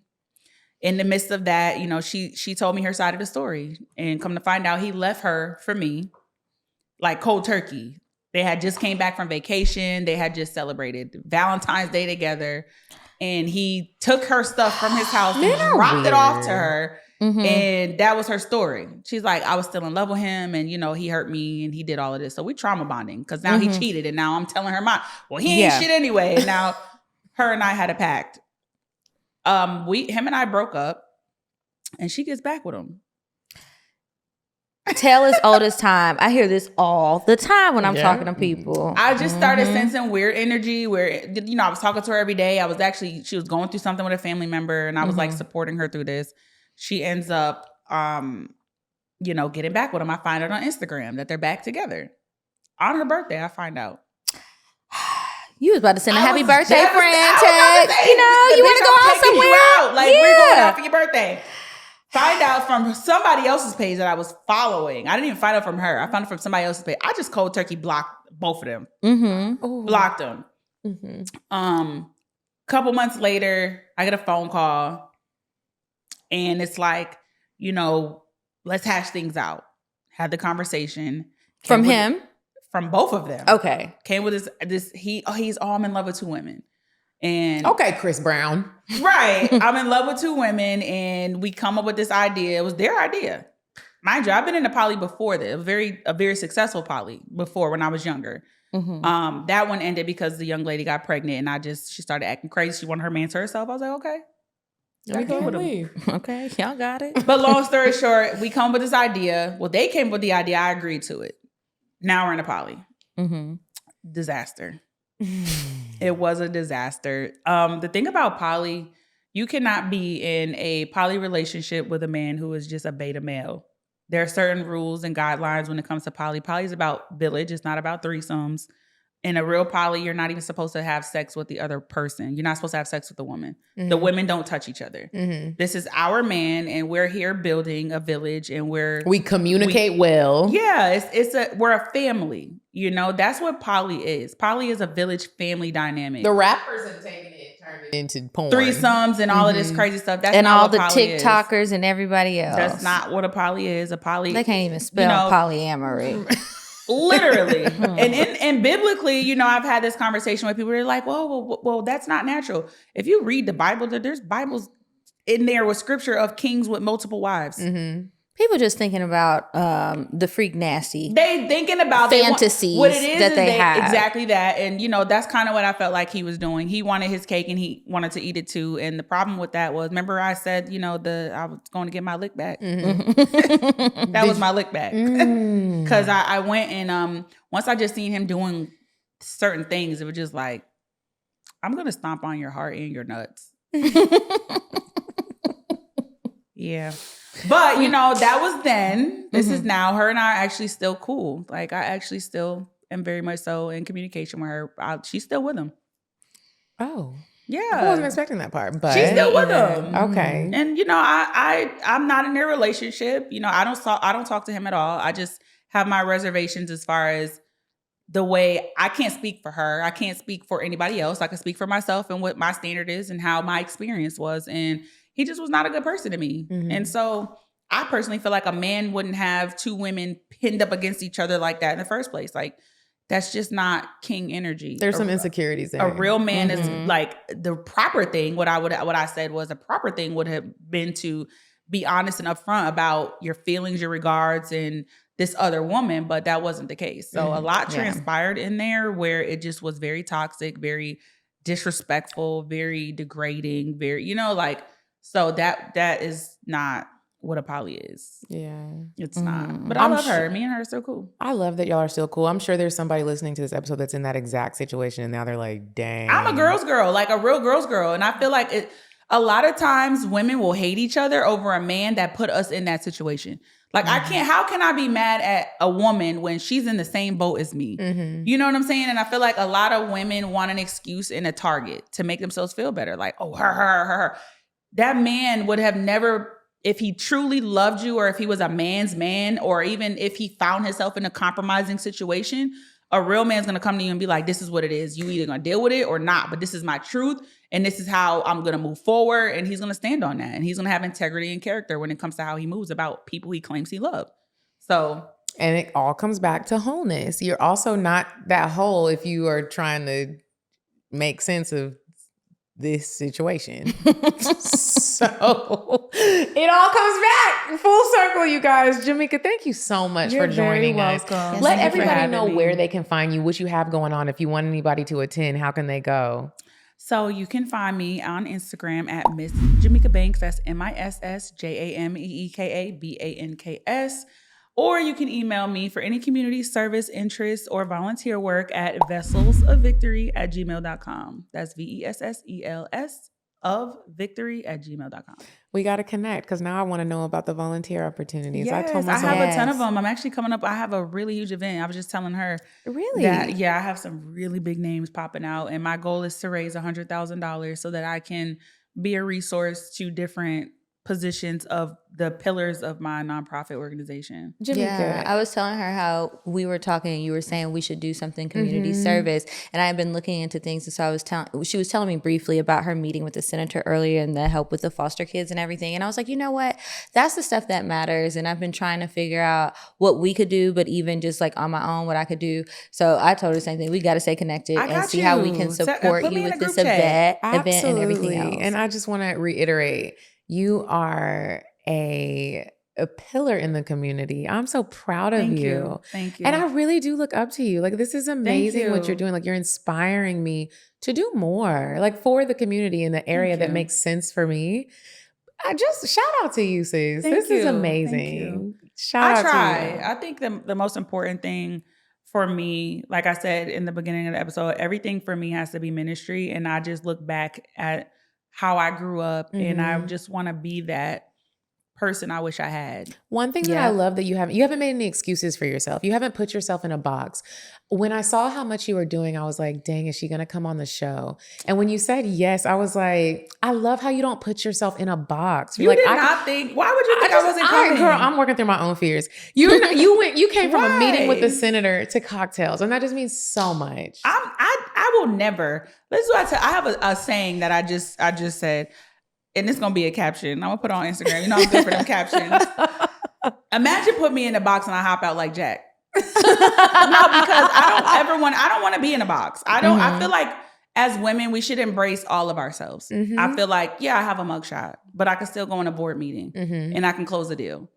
In the midst of that, she told me her side of the story, and come to find out he left her for me, like cold turkey. They had just came back from vacation. They had just celebrated Valentine's Day together, and he took her stuff from his house and dropped it off to her. And that was her story. She's like, I was still in love with him, and he hurt me, and he did all of this. So we trauma bonding because now he cheated, and now I'm telling her he ain't shit anyway. And now her and I had a pact. Him and I broke up, and she gets back with him. Tale as old as time. I hear this all the time when I'm talking to people. I just started sensing weird energy where, I was talking to her every day. She was going through something with a family member, and I was like supporting her through this. She ends up, getting back with him. I find out on Instagram that they're back together. On her birthday, I find out. You was about to send a happy birthday friend text. You want to go out somewhere? We're going out for your birthday. Find out from somebody else's page that I was following. I didn't even find out from her. I found it from somebody else's page. I just cold turkey blocked both of them. Blocked them. Couple months later, I get a phone call, and it's like, let's hash things out. had the conversation. From him? From both of them. Okay. Came with he's I'm in love with 2 women. And Okay, Chris Brown. Right. I'm in love with 2 women and we come up with this idea. It was their idea. Mind you, I've been in a poly before this, a very successful poly before when I was younger. Mm-hmm. That one ended because the young lady got pregnant and she started acting crazy. She wanted her man to herself. I was like, okay. We can leave. Okay, y'all got it. But long story short, we come up with this idea. Well, they came up with the idea. I agreed to it. Now we're in a poly. Mm-hmm. Disaster. It was a disaster. The thing about poly, you cannot be in a poly relationship with a man who is just a beta male. There are certain rules and guidelines when it comes to poly. Poly is about village. It's not about threesomes. In a real poly, you're not even supposed to have sex with the other person. You're not supposed to have sex with the woman. Mm-hmm. The women don't touch each other. Mm-hmm. This is our man, and we're here building a village, and we communicate well. Yeah, we're a family. You know, that's what poly is. Poly is a village family dynamic. The rappers have taken it, turned it into porn, threesomes, and all of this crazy stuff. That's and not all what the poly TikTokers is. And everybody else. That's not what a poly is. A poly, they can't even spell polyamory. Literally. and biblically, you know, I've had this conversation with people who are like, well, that's not natural. If you read the Bible, there's Bibles in there with scripture of kings with multiple wives. Mm-hmm. People just thinking about the freak nasty. They thinking about fantasies what it is that they have. Exactly that. And, you know, that's kind of what I felt like he was doing. He wanted his cake and he wanted to eat it too. And the problem with that was, remember I said, you know, I was going to get my lick back. Mm-hmm. That was my lick back. Because I went and once I just seen him doing certain things, it was just like, I'm going to stomp on your heart and your nuts. Yeah. But, you know, that was then. This is now. Her and I are actually still cool. Like, I actually still am very much so in communication with her. She's still with him. Oh. Yeah. I wasn't expecting that part, but she's still with him. Okay. And, you know, I'm not in their relationship. You know, I don't talk to him at all. I just have my reservations as far as the way I can't speak for her. I can't speak for anybody else. I can speak for myself and what my standard is and how my experience was. And he just was not a good person to me. Mm-hmm. And so I personally feel like a man wouldn't have 2 women pinned up against each other like that in the first place. Like, that's just not king energy. There's some insecurities there. A real man is like the proper thing. What I said was a proper thing would have been to be honest and upfront about your feelings, your regards, and this other woman, but that wasn't the case. So a lot transpired in there where it just was very toxic, very disrespectful, very degrading, very, you know, like, so that is not what a poly is. Yeah. It's not. But I love her. Me and her are so cool. I love that y'all are still cool. I'm sure there's somebody listening to this episode that's in that exact situation and now they're like, dang. I'm a girl's girl, like a real girl's girl. And I feel like a lot of times women will hate each other over a man that put us in that situation. Like, how can I be mad at a woman when she's in the same boat as me? Mm-hmm. You know what I'm saying? And I feel like a lot of women want an excuse and a target to make themselves feel better. Like, oh, her. That man would have never, if he truly loved you or if he was a man's man or even if he found himself in a compromising situation, a real man's going to come to you and be like, this is what it is. You either going to deal with it or not, but this is my truth. And this is how I'm going to move forward. And he's going to stand on that. And he's going to have integrity and character when it comes to how he moves about people he claims he loved. So. And it all comes back to wholeness. You're also not that whole if you are trying to make sense of this situation. So it all comes back full circle, you guys. Jameeka, thank you so much for joining us. Yes, let everybody know where they can find you, what you have going on. If you want anybody to attend, how can they go? So you can find me on Instagram at Miss Jameeka Banks. That's MISSJAMEEKABANKS. Or you can email me for any community service, interest, or volunteer work at vesselsofvictory@gmail.com. That's VESSELS of victory@gmail.com. We got to connect because now I want to know about the volunteer opportunities. Yes, I have a ton of them. I'm actually coming up. I have a really huge event. I was just telling her. Really? I have some really big names popping out. And my goal is to raise $100,000 so that I can be a resource to different positions of the pillars of my nonprofit organization. Jameeka. Yeah, I was telling her how we were talking and you were saying we should do something community service. And I had been looking into things. And so she was telling me briefly about her meeting with the senator earlier and the help with the foster kids and everything. And I was like, you know what? That's the stuff that matters. And I've been trying to figure out what we could do, but even just like on my own, what I could do. So I told her the same thing. We got to stay connected and see how we can support you with this event and everything else. And I just want to reiterate, you are a pillar in the community. I'm so proud of you. Thank you. And I really do look up to you. Like, this is amazing what you're doing. Like, you're inspiring me to do more, like, for the community in the area that makes sense for me. I just shout out to you, sis. This is amazing. Shout out to you. I think the most important thing for me, like I said in the beginning of the episode, everything for me has to be ministry. And I just look back at how I grew up and I just want to be that person I wish I had. One thing that I love that you haven't made any excuses for yourself. You haven't put yourself in a box. When I saw how much you were doing, I was like, dang, is she going to come on the show? And when you said yes, I was like, I love how you don't put yourself in a box. You did not think, why would you think I wasn't coming? Girl, I'm working through my own fears. You came from a meeting with the senator to CockTales, and that just means so much. I will never, this is what I have a saying that I just said, and it's going to be a caption. I'm going to put it on Instagram. You know I'm good for them captions. Imagine put me in a box and I hop out like Jack. No, because I don't want to be in a box. I feel like as women, we should embrace all of ourselves. I feel like, I have a mugshot, but I can still go in a board meeting and I can close a deal.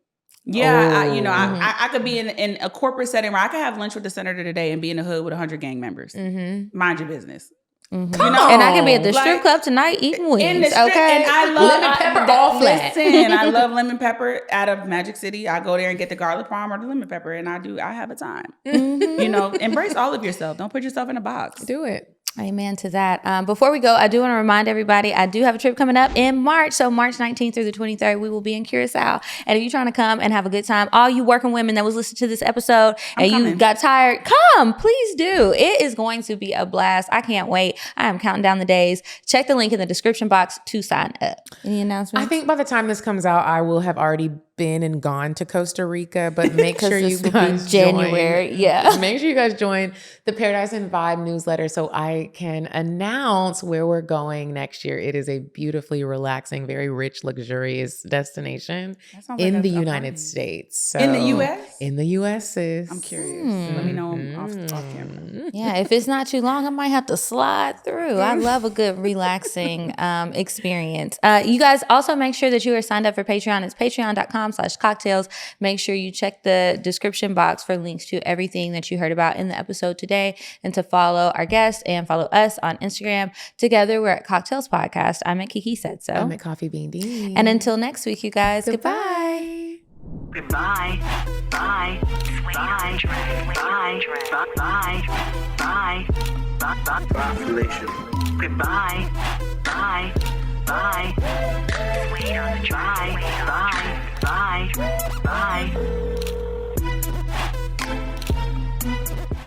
I could be in a corporate setting where I could have lunch with the senator today and be in the hood with 100 gang members. Mind your business. And I can be at the strip club tonight eating wings. Okay, and I love lemon pepper all flat. Listen, I love lemon pepper out of Magic City. I go there and get the garlic parm or the lemon pepper, and I have a time. Embrace all of yourself. Don't put yourself in a box. Do it. Amen to that. Before we go, I do want to remind everybody, I do have a trip coming up in March. So March 19th through the 23rd, we will be in Curacao. And if you're trying to come and have a good time, all you working women that was listening to this episode you got tired, come, please do. It is going to be a blast. I can't wait. I am counting down the days. Check the link in the description box to sign up. Any announcements? I think by the time this comes out, I will have already been and gone to Costa Rica, but make sure you guys January. Make sure you guys join the Paradise and Vibe newsletter so I can announce where we're going next year. It is a beautifully relaxing, very rich, luxurious destination in the United States. So, in the U.S.? In the U.S., sis. I'm curious. Let me know off camera. Yeah, if it's not too long, I might have to slide through. I love a good relaxing experience. You guys also make sure that you are signed up for Patreon. It's patreon.com/CockTales. Make sure you check the description box for links to everything that you heard about in the episode today and to follow our guests and follow us on Instagram. Together, we're at CockTales Podcast. I'm at Kiki Said So. I'm at Coffee Bean D. And until next week, you guys, goodbye. Goodbye. Bye. Bye. Bye. Bye. Bye. Bye. Population. Goodbye. Bye. Bye.